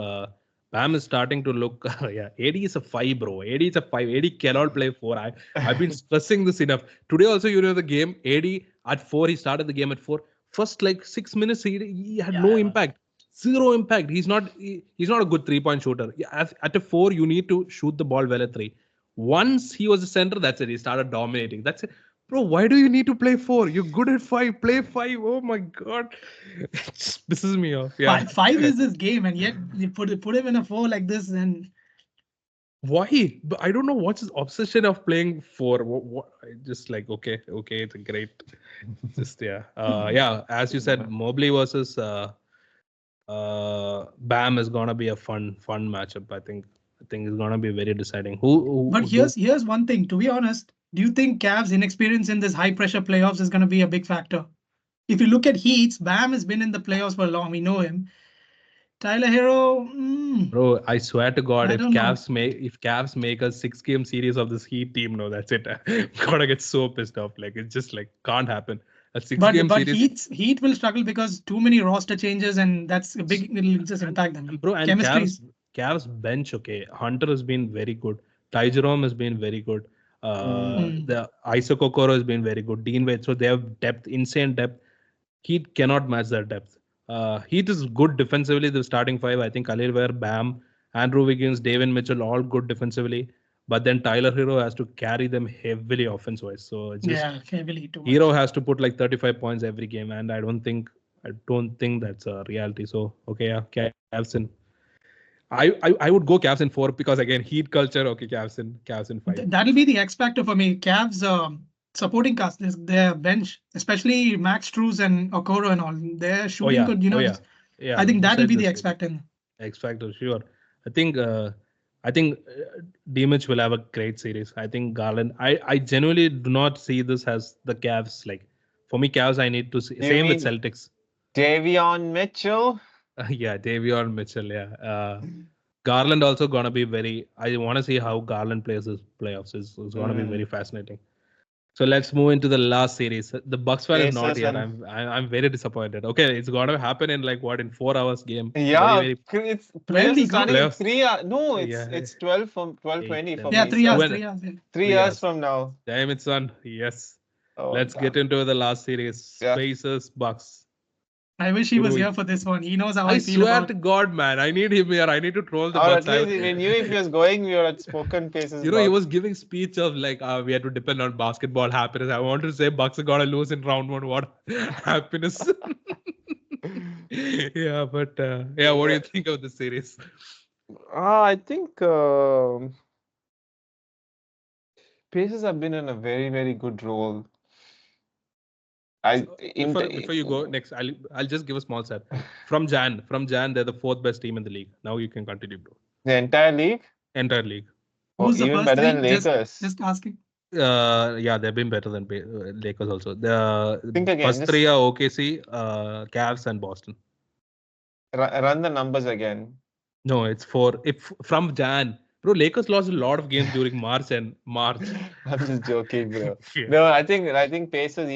Bam is starting to look. Yeah, AD is a 5, bro. AD is a 5. AD cannot play 4. I've been stressing this enough. Today also, the game. AD at 4. He started the game at 4. First like 6 minutes, he had no Yeah. impact. Zero impact. He's not a good 3-point shooter. Yeah, at a 4, you need to shoot the ball well at 3. Once he was a center, that's it. He started dominating. That's it. Bro, why do you need to play 4? You're good at 5. Play 5. Oh my god. It just pisses me off. Yeah. Five is this game, and yet you put him in a 4 like this, and Why? But I don't know what's his obsession of playing 4. I just like, okay, it's a great. Just yeah. Yeah, as you said, Mobley versus Bam is gonna be a fun matchup. I think it's gonna be very deciding. but Who here's one thing. To be honest, do you think Cavs' inexperience in this high pressure playoffs is going to be a big factor? If you look at Heats, Bam has been in the playoffs for long. We know him. Tyler Hero, Bro, I swear to God, I if don't know. Cavs make a 6-game series of this Heat team, no, that's it. Gonna get so pissed off. Like it's just like can't happen. A six But game series, Heat will struggle because too many roster changes, and that's a big. It'll just impact them. bro, and Chemistry. Cavs bench. Okay, Hunter has been very good. Ty Jerome has been very good. Mm. The Isaac Okoro has been very good. Dean Wade. So they have depth, insane depth. Heat cannot match that depth. Heat is good defensively. The starting five, I think Khalil Ware, Bam, Andrew Wiggins, David Mitchell, all good defensively. But then Tyler Hero has to carry them heavily offense-wise. So it's just heavily too much. Hero has to put like 35 points every game, and I don't think that's a reality. So okay, yeah, Cavs in. I would go Cavs in 4 because again Heat culture. Okay, Cavs in 5. That'll be the X factor for me. Cavs supporting cast, their bench, especially Max Strus and Okoro and all. Their shooting could, Yeah. I think that'll be the this. X factor. X factor, sure. I think D-Mitch will have a great series. I think Garland. I genuinely do not see this as the Cavs. Like for me, Cavs. I need to see. You Same with mean Celtics. Davion Mitchell? Yeah, Davion Mitchell. Yeah. Garland also gonna be very. I want to see how Garland plays his playoffs. It's gonna be very fascinating. So let's move into the last series. The Bucks fan is not here. I'm very disappointed. Okay, it's gonna happen in like what in 4 hours game. Yeah, Very, it's Really starting in playoffs. 3 hours. No, Yeah. it's 12 from 12:20 for Yeah, me. 3 hours. So 3 hours. 3 hours from now. Damn it, son. Yes. Oh, Let's damn. get into the last series. Yeah. Pacers, Bucks. I wish he was here for this one. He knows how I feel swear about. to God, man. I need him here. I need to troll the Or Bucks. at least we knew if he was going, we were at Spoken Paces. He was giving speech of like we had to depend on basketball happiness. I wanted to say Bucks are gonna lose in round 1. What happiness? Yeah, but yeah, what do you think of the series? I think Pacers have been in a very, very good role. Before you go next, I'll just give a small set. From Jan, they're the 4th best team in the league. Now you can continue, bro. The entire league? Entire league. Who's the even first better three? than Lakers. Just asking. Yeah, they've been better than Lakers also. The Think again, first just- 3 are OKC, Cavs, and Boston. Run the numbers again. No, it's 4. If from Jan, bro, Lakers lost a lot of games during March. I'm just joking, bro. Yeah. No, I think Pacers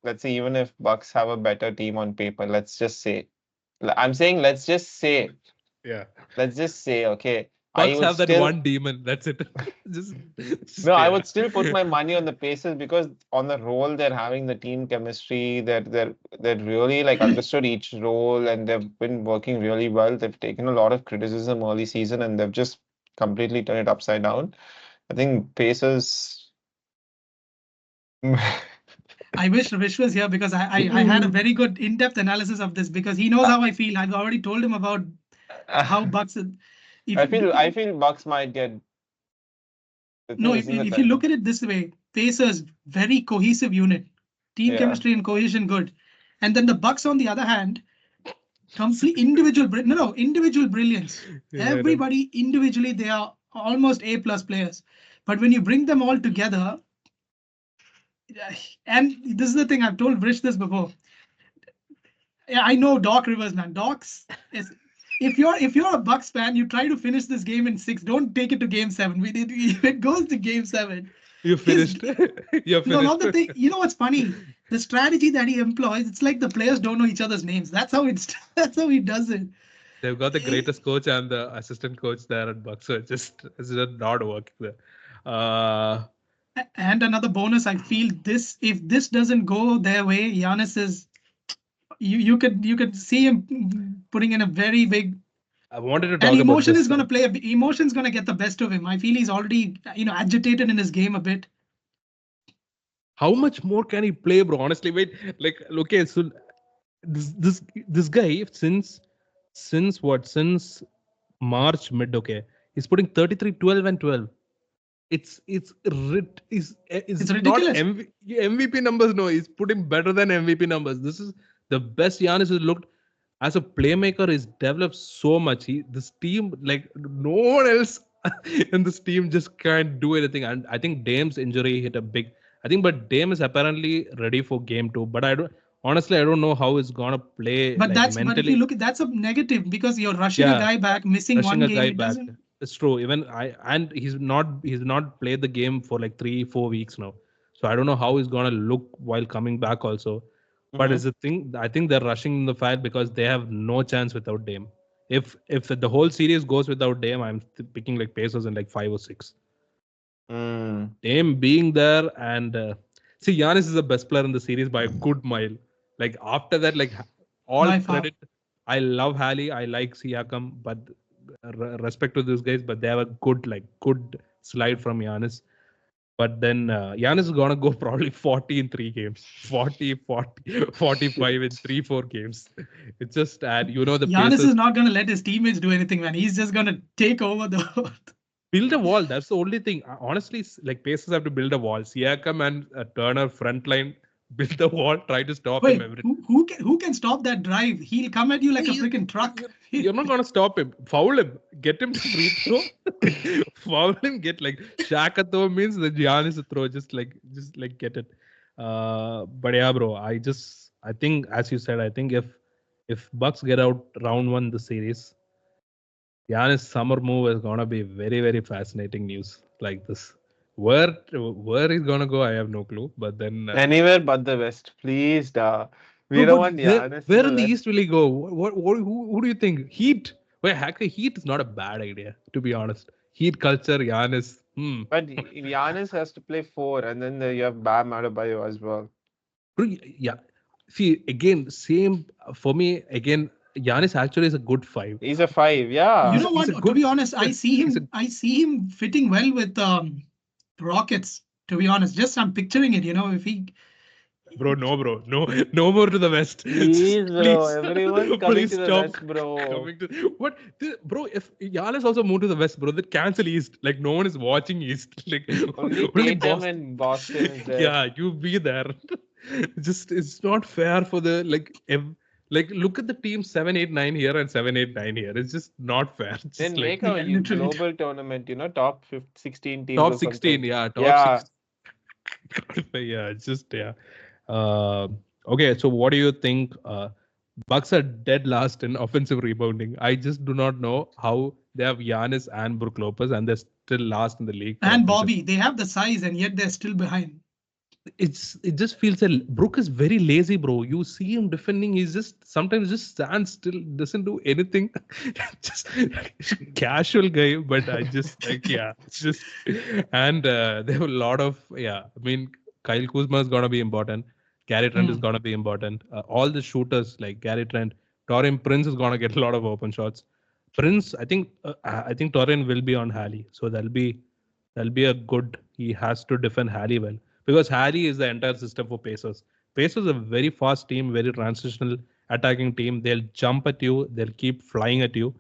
let's say even if Bucks have a better team on paper, let's just say. I'm saying let's just say. Yeah. Let's just say, okay. Bucks have that one demon. That's it. just No, I yeah. would still put my money on the Pacers because on the role they're having, the team chemistry, they're really like understood each role and they've been working really well. They've taken a lot of criticism early season and they've just completely turned it upside down. I think Pacers. I wish Vrish was here because I had a very good in-depth analysis of this because he knows how I feel. I've already told him about how Bucks. I feel Bucks might get. No, if you look at it this way, Pacers very cohesive unit, team chemistry and cohesion good, and then the Bucks on the other hand, complete individual brilliance. Everybody individually they are almost A+ players, but when you bring them all together, and this is the thing I've told Vrish this before. Yeah, I know Doc Rivers, man. Doc's is. If you're a Bucks fan, you try to finish this game in 6. Don't take it to game 7. If it goes to game 7, you finished. You're finished. No, not the thing. You know what's funny? The strategy that he employs, it's like the players don't know each other's names. That's how he does it. They've got the greatest coach and the assistant coach there at Bucks. So it's just not working there. And another bonus, I feel if this doesn't go their way, Giannis is. You could see him putting in a very big. I wanted to talk and emotion about is going to play. Emotion's going to get the best of him. I feel he's already agitated in his game a bit. How much more can he play, bro? Honestly, wait. Like, okay, so this guy since March mid, okay, he's putting 33, 12, and 12. It's ridiculous. Not MVP numbers. No, he's putting better than MVP numbers. This is the best Giannis has looked as a playmaker. He's developed so much. This team, like no one else in this team, just can't do anything. And I think Dame's injury hit a big. But Dame is apparently ready for game 2. But I don't know how it's gonna play. But mentally. But if you look at that's a negative because you're rushing a guy back, missing one game. It's true. And he's not played the game for like 3-4 weeks now. So I don't know how he's gonna look while coming back also. But it's the thing. I think they're rushing the fact because they have no chance without Dame. If the whole series goes without Dame, I'm picking like Pacers in like 5 or 6. Dame being there and see, Giannis is the best player in the series by a good mile. Like after that, like all By far. credit. I love Halley. I like Siakam, but respect to these guys, but they have a good slide from Giannis. But then Giannis is gonna go probably 40 in 3 games, 45 in Shit. 4 games. It's just and the Giannis Pacers is not going to let his teammates do anything, man. He's just going to take over the. build a wall. That's the only thing. Honestly, like Pacers have to build a wall. Siakam and Turner front line build the wall, try to stop him Wait, every. who can stop that drive? He'll come at you like a He- freaking truck. You're not gonna stop him. Foul him. Get him to free throw. Foul him. Get like Shaq a throw means the Giannis a throw. Just like get it. But yeah, bro. I think as you said, I think if Bucks get out round 1 the series, Giannis summer move is gonna be very very fascinating news like this. Where he's gonna go, I have no clue. But then Anywhere but the West, please, da. We no, don't but want Giannis in where the in the West. East will he go? Who do you think? Heat? Well, actually, Heat is not a bad idea, to be honest. Heat culture, Giannis. But Giannis has to play 4, and then you have Bam Adebayo as well. Yeah. See, again, same for me. Again, Giannis actually is a good 5. He's a 5, yeah. You know He's what? a To good. be honest, I see He's a him. I see him fitting well with Rockets. To be honest, just I'm picturing it. If he. bro. No more to the West. Please, bro. Please, Everyone's coming please to the stop West, bro. coming to what, bro. If Giannis also moved to the West, bro, then cancel East. Like no one is watching East. Like Only only Tatum Boston. and Boston is there. Yeah, you be there. Just it's not fair for the like look at the team 7, 8, 9 here and 7, 8, 9 here. It's just not fair. It's Then just like make a Yeah, literally. global tournament, top 16 teams top or 16, something. yeah, top Yeah. 16. Yeah, it's just yeah. Okay, so what do you think? Bucks are dead last in offensive rebounding. I just do not know how they have Giannis and Brook Lopez and they're still last in the league for And offensive. Bobby, they have the size, and yet they're still behind. It just feels that Brook is very lazy, bro. You see him defending, he's just sometimes just stands still, doesn't do anything. Just casual guy, but I just like yeah, it's just and they have a lot of yeah. I mean, Kyle Kuzma is gonna be important. Gary Trent is gonna be important. All the shooters like Gary Trent, Torian Prince is gonna get a lot of open shots. Prince, I think Torian will be on Halley, so that'll be a good. He has to defend Halley well because Harry is the entire system for Pacers. Pacers are a very fast team, very transitional attacking team. They'll jump at you, they'll keep flying at you,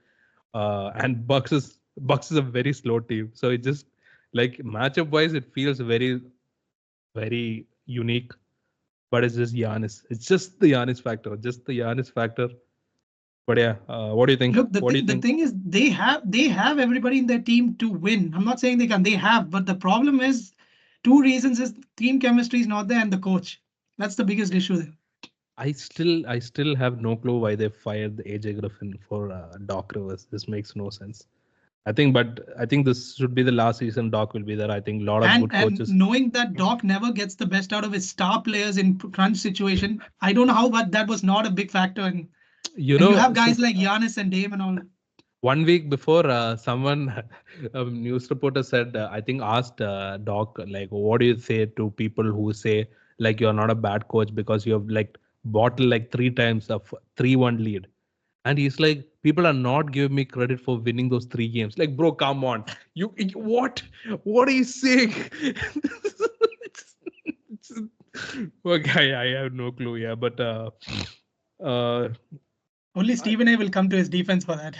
and Bucks is a very slow team. So it just like matchup wise, it feels very very unique. But it's just Giannis. It's just the Giannis factor. Just the Giannis factor. But yeah, what do you think? Look, What do you the think? thing is, they have everybody in their team to win. I'm not saying they can. They have, but the problem is, two reasons is team chemistry is not there, and the coach. That's the biggest issue there. I still have no clue why they fired AJ Griffin for Doc Rivers. This makes no sense. But I think this should be the last season Doc will be there. I think a lot of And good coaches. knowing that Doc never gets the best out of his star players in crunch situation, I don't know how, but that was not a big factor. And You you know, have so guys like Giannis and Dame and all. 1 week before, someone, a news reporter said, I think asked Doc, like, what do you say to people who say like you're not a bad coach because you have like bottled like 3 times a 3-1 lead. And he's like, people are not giving me credit for winning those 3 games. Like, bro, come on. What? What are you saying? Okay, I have no clue. Yeah, but uh, Only Stephen A will come to his defense for that.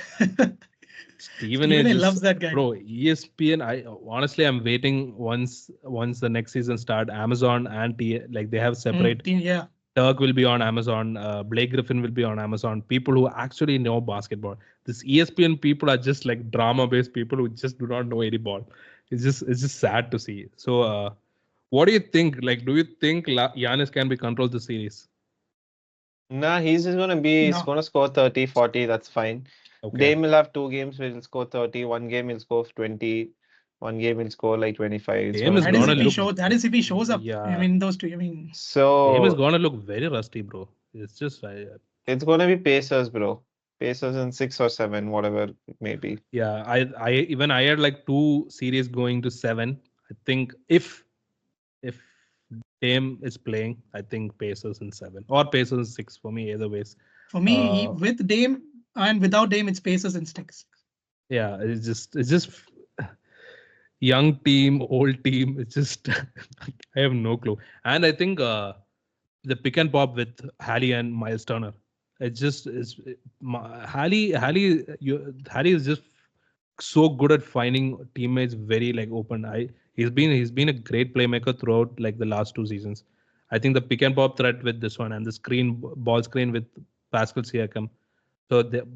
Stephen Stephen A A just loves that guy. bro, ESPN. I honestly, I'm waiting once the next season start. Amazon and like they have separate. Yeah. Turk will be on Amazon. Blake Griffin will be on Amazon. People who actually know basketball. This ESPN people are just like drama-based people who just do not know any ball. It's just sad to see. So, what do you think? Like, do you think Giannis can be controlled the series? Nah, he's No. gonna score 30, 40, that's fine. Okay. Dame will have 2 games where he'll score 30, 1 game he'll score 20, 1 game he'll score like 25. It's Dame gonna is That be is gonna if he look. shows. That is if he shows up. Yeah. I mean, those two. I mean, Dame is so gonna look very rusty, bro. It's just it's gonna be Pacers, bro. Pacers in 6 or 7, whatever it may be. yeah. I had like 2 series going to 7. I think if Dame is playing, I think Pacers in 7 or Pacers in 6 for me. Either ways, For me, Uh, with Dame and without Dame, it's Pacers and sticks. yeah, it's just young team, old team. It's just I have no clue. And I think the pick and pop with Halley and Miles Turner. It's just is Halley is just so good at finding teammates very like open. He's been a great playmaker throughout like the last 2 seasons. I think the pick and pop threat with this one and the ball screen with Pascal Siakam. So the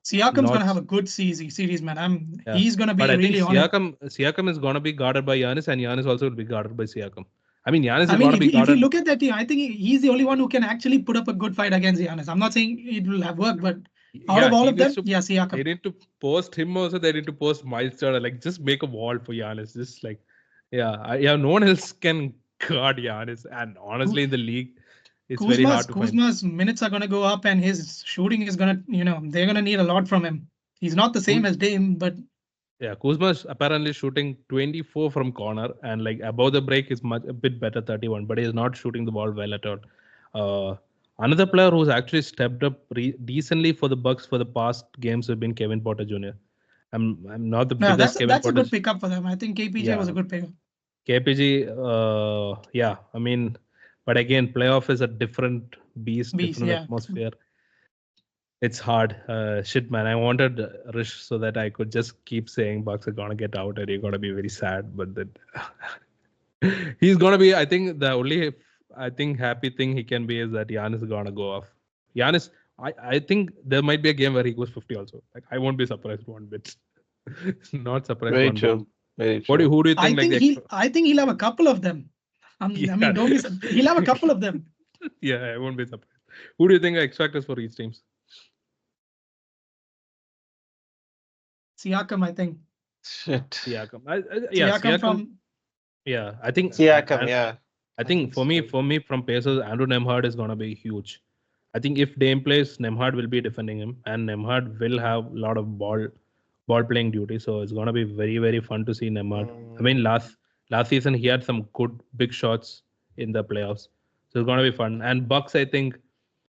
Siakam's gonna have lots. a good series, man. Yeah, He's gonna but be I think really on it. Siakam is gonna be guarded by Giannis, and Giannis also will be guarded by Siakam. I mean, Giannis I is mean, gonna if be you guarded. look at that team, I think he's the only one who can actually put up a good fight against Giannis. I'm not saying it will have worked, but out of Yeah, all he of needs them, to. yeah, They Siakam. need to post him also. They need to post Miles Turner. Like, just make a wall for Giannis. Just like, yeah. No one else can guard Giannis. And honestly, in the league, it's very hard to find. Kuzma's minutes are gonna go up, and his shooting is gonna, they're gonna need a lot from him. He's not the same Kuz- as Dame, but Yeah, Kuzma's apparently shooting 24 from corner, and like above the break is a bit better, 31, but he's not shooting the ball well at all. Another player who's actually stepped up decently for the Bucks for the past games have been Kevin Porter Jr. I'm not the yeah, biggest Kevin that's a Porter. good pickup for them. I think KPJ was Yeah, a good pickup. KPG. Yeah, I mean, but again, playoff is a different beast, Beast, different yeah. atmosphere. It's hard. Shit, man. I wanted Rish so that I could just keep saying Bucks are gonna get out and you're gonna be very sad, but then he's gonna be. I think the only happy thing he can be is that Giannis is gonna go off. Giannis, I think there might be a game where he goes 50 also. Like I won't be surprised one bit. Not surprised Very one bit. true. Very true. Who do you think like the extra? I think he'll have a couple of them. I Yeah. mean, don't be. He'll have a couple of them. Yeah, I won't be surprised. Who do you think are X factors for each teams? Siakam, I think. Shit. Siakam. Siakam Siakam. from Yeah, I think Siakam, yeah. I think for me from Pacers, Andrew Nemhard is gonna be huge. I think if Dame plays, Nemhard will be defending him, and Nemhard will have a lot of ball playing duty. So it's gonna be very fun to see Nemhard. I mean, last season he had some good big shots in the playoffs, so it's gonna be fun. And Bucks, I think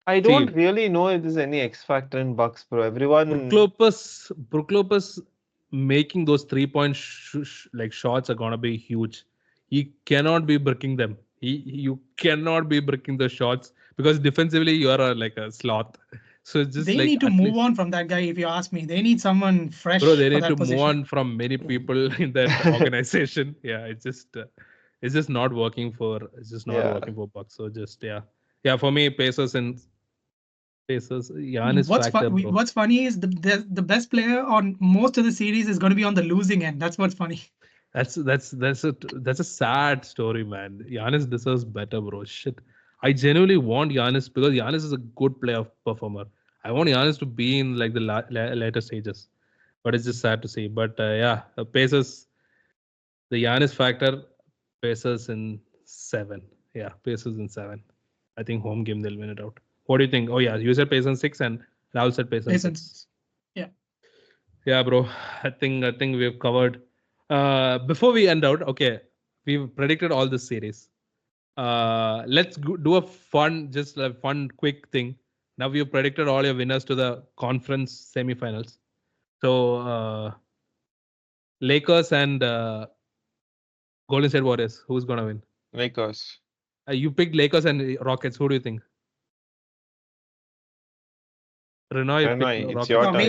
I don't really know if there's any X factor in Bucks, bro. Everyone. Brook Lopez making those 3-point like shots are gonna be huge. He cannot be breaking them. You cannot be breaking the shots because defensively you are like a sloth. So it's just they like need to at move least, on from that guy. If you ask me, they need someone fresh bro, they for need that to move position. on from many people in that organization. Yeah, it's just not working for Bucks. So just yeah. For me, Pacers. Giannis factor, bro. What's funny is the best player on most of the series is going to be on the losing end. That's what's funny. That's a sad story, man. Giannis deserves better, bro. Shit, I genuinely want Giannis because Giannis is a good playoff performer. I want Giannis to be in like the later stages, but it's just sad to see. But Pacers, the Giannis factor, Pacers in 7. Yeah, Pacers in 7. I think home game they'll win it out. What do you think? Oh yeah, you said Pacers 6 and Rahul said Pacers 6. Yeah. Yeah, bro. I think we've covered. Before we end out, okay, we've predicted all this series. Let's do a fun, quick thing. Now we've predicted all your winners to the conference semifinals. So Lakers and Golden State Warriors. Who's gonna win? Lakers. You picked Lakers and Rockets. Who do you think? Renoy picked It's Rockets. your No, turn. me.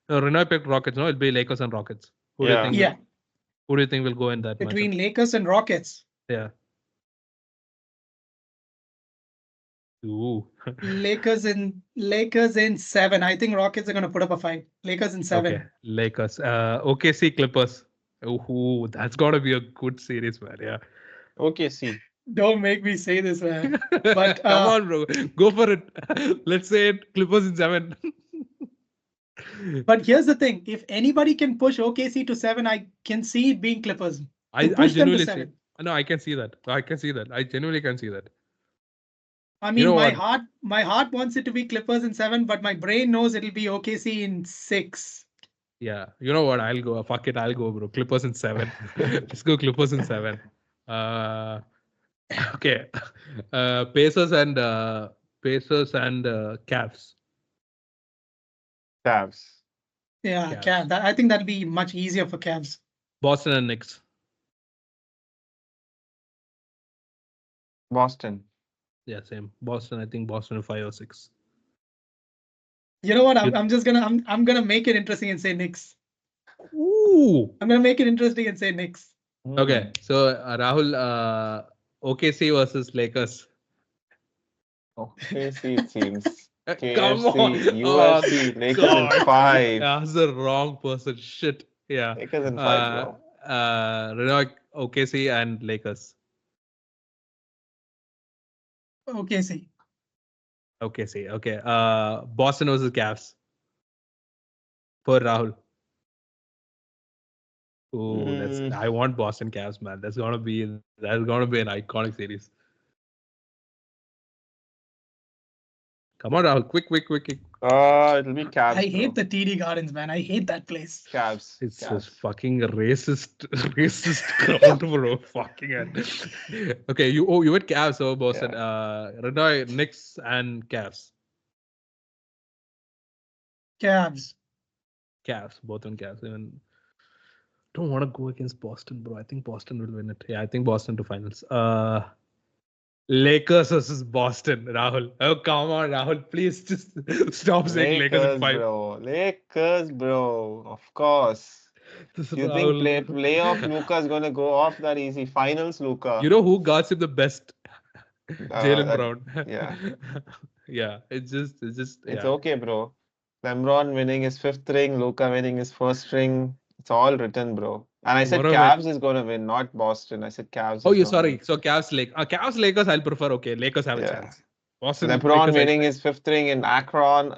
No, Renoy picked Rockets. No, it'll be Lakers and Rockets. Who do you think? Yeah. Who do you think will go in that Between matchup? Lakers and Rockets. Yeah. Ooh. Lakers in 7. I think Rockets are going to put up a fight. Lakers in 7. Okay, Lakers. OKC Clippers. Ooh, that's gotta be a good series, man. Yeah. OKC. Don't make me say this, man. But Come on, bro. Go for it. Let's say it. Clippers in 7. But here's the thing: if anybody can push OKC to 7, I can see it being Clippers. I Push them to genuinely see. 7. No, I can see that. I genuinely can see that. I mean, my heart wants it to be Clippers in 7, but my brain knows it'll be OKC in 6. Yeah, you know what? I'll go. Fuck it, I'll go, bro. Clippers in 7. Let's go Clippers in 7. Okay. Pacers and Cavs. Cavs. Yeah, Cavs. Cavs. I think that'll be much easier for Cavs. Boston and Knicks. Boston. Yeah, same. Boston. I think Boston 5 or 6. You know what? You- I'm gonna make it interesting and say Knicks. Ooh. I'm gonna make it interesting and say Knicks. Okay. So Rahul, OKC versus Lakers. OKC it seems. Come on. KFC, UFC, Lakers in God. 5. I was the wrong person. Shit. Yeah. Lakers in 5, bro. Renoy, OKC and Lakers. OKC. OKC. Okay. Boston versus Cavs. For Rahul. Oh, I want Boston Cavs, man. That's gonna be an iconic series. Come on, Rahul. Quick. It'll be Cavs. I hate bro. the TD Gardens, man. I hate that place. Cavs. It's Cavs. just fucking racist crowd, bro. Fucking hell. Okay, you went Cavs over Boston. Renoy, Knicks and Cavs. Cavs. Cavs, both on Cavs. Even don't want to go against Boston, bro. I think Boston will win it. Yeah, I think Boston to finals. Lakers versus Boston, Rahul. Oh, come on, Rahul. Please just stop saying Lakers in 5. Bro. Lakers, bro. Of course. This You Rahul. think playoff Luka's gonna go off that easy? Finals Luka. You know who guards him the best? Jalen Brown. yeah. Yeah, it's just. It's okay, bro. LeBron winning his 5th ring, Luka winning his 1st ring. It's all written, bro. And I said Tomorrow Cavs is gonna win, not Boston. I said Cavs. Oh, is you're gonna sorry. win. So Cavs Lakers, I'll prefer. Okay, Lakers have a Yeah. chance. Boston LeBron Lakers, winning his 5th ring in Akron,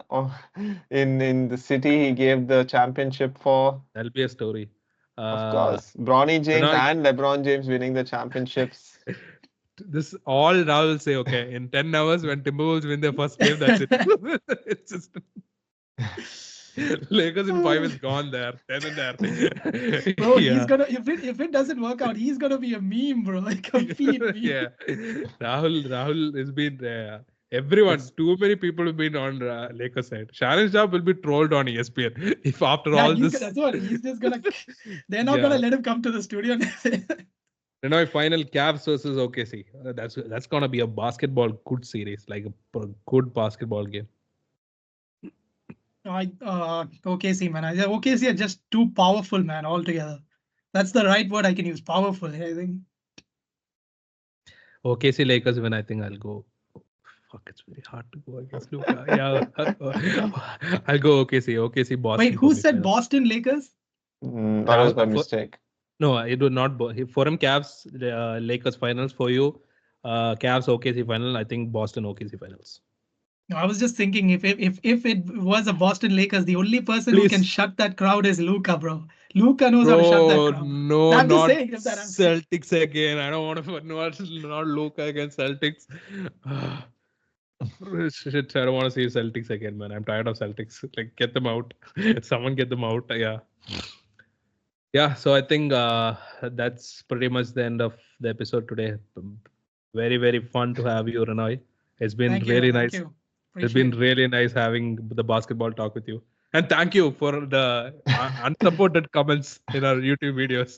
in the city he gave the championship for. That'll be a story. Of course, Bronny James Renoy- and LeBron James winning the championships. This all Rahul will say. Okay, in 10 hours when Timberwolves win their first game, that's it. It's just. Lakers in 5 is gone there. 10 in there. Bro, he's gonna if it doesn't work out, he's gonna be a meme, bro. Like complete meme. Yeah. Rahul has been everyone. Too many people have been on Lakers side. Shannon Sharp will be trolled on ESPN if after all this. That's what he's just gonna. They're not gonna let him come to the studio. Renoy final Cavs versus OKC. That's gonna be a basketball good series, like a good basketball game. OKC, man. OKC are just too powerful, man, altogether. That's the right word I can use. Powerful, I think. OKC Lakers win. I think I'll go. Fuck, it's very hard to go against Luka. Yeah, I'll go OKC. OKC Boston. Wait, who said Boston Lakers? That was my mistake. No, it would not. For him, Cavs Lakers finals. For you, Cavs OKC final. I think Boston OKC finals. No, I was just thinking if it was a Boston Lakers, the only person who can shut that crowd is Luka, bro. Luka knows how to shut that crowd. No, I'm just not saying, if that happens. Celtics again. I don't want to. Not Luka against Celtics. Shit, I don't want to see Celtics again, man. I'm tired of Celtics. Like, get them out. Someone get them out. Yeah. Yeah. So I think that's pretty much the end of the episode today. Very, very fun to have you, Renoy. It's been really nice. It's been really nice having the basketball talk with you. And thank you for the unsupported comments in our YouTube videos.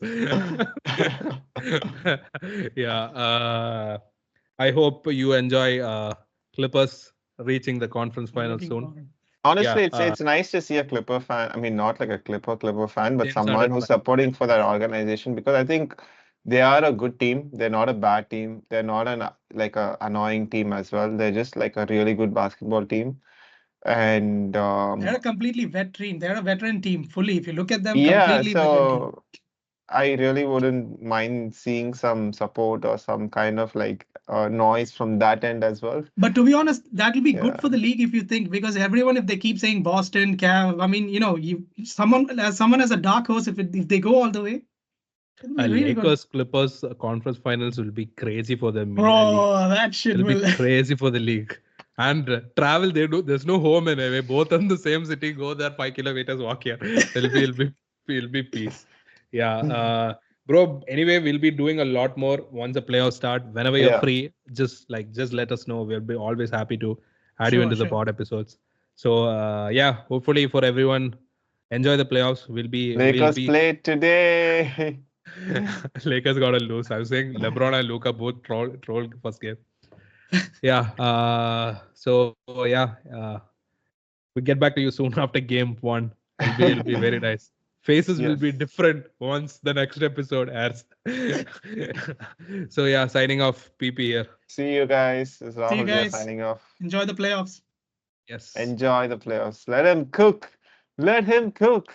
Yeah. I hope you enjoy Clippers reaching the conference final soon. Honestly, it's nice to see a Clipper fan. I mean, not like a Clipper fan, but James someone Harden who's fan. supporting for that organization, because I think they are a good team. They're not a bad team. They're not an annoying team as well. They're just like a really good basketball team. And they're a completely veteran. They're a veteran team fully. If you look at them, yeah, completely veteran team. I really wouldn't mind seeing some support or some kind of like noise from that end as well. But to be honest, that will be good for the league if you think, because everyone, if they keep saying Boston, Cavs, I mean, someone as a dark horse, if they go all the way. Really Lakers Clippers conference finals will be crazy for them. Bro, that shit will be crazy for the league. And travel, there's no home and away. Both in the same city. Go there 5 kilometers, walk here. It'll be peace. Yeah. Bro, anyway, we'll be doing a lot more once the playoffs start. Whenever you're free, just let us know. We'll be always happy to add you into the pod episodes. So yeah, hopefully for everyone, enjoy the playoffs. We'll Lakers be played today. Lakers gotta lose. I was saying LeBron and Luka both troll first game. Yeah. So yeah. We get back to you soon after game one. It'll be very nice. Faces will be Yes. different once the next episode airs. So yeah, signing off. PP here. See you guys. It's See you Rahul here guys. signing off. Enjoy the playoffs. Yes. Enjoy the playoffs. Let him cook. Let him cook.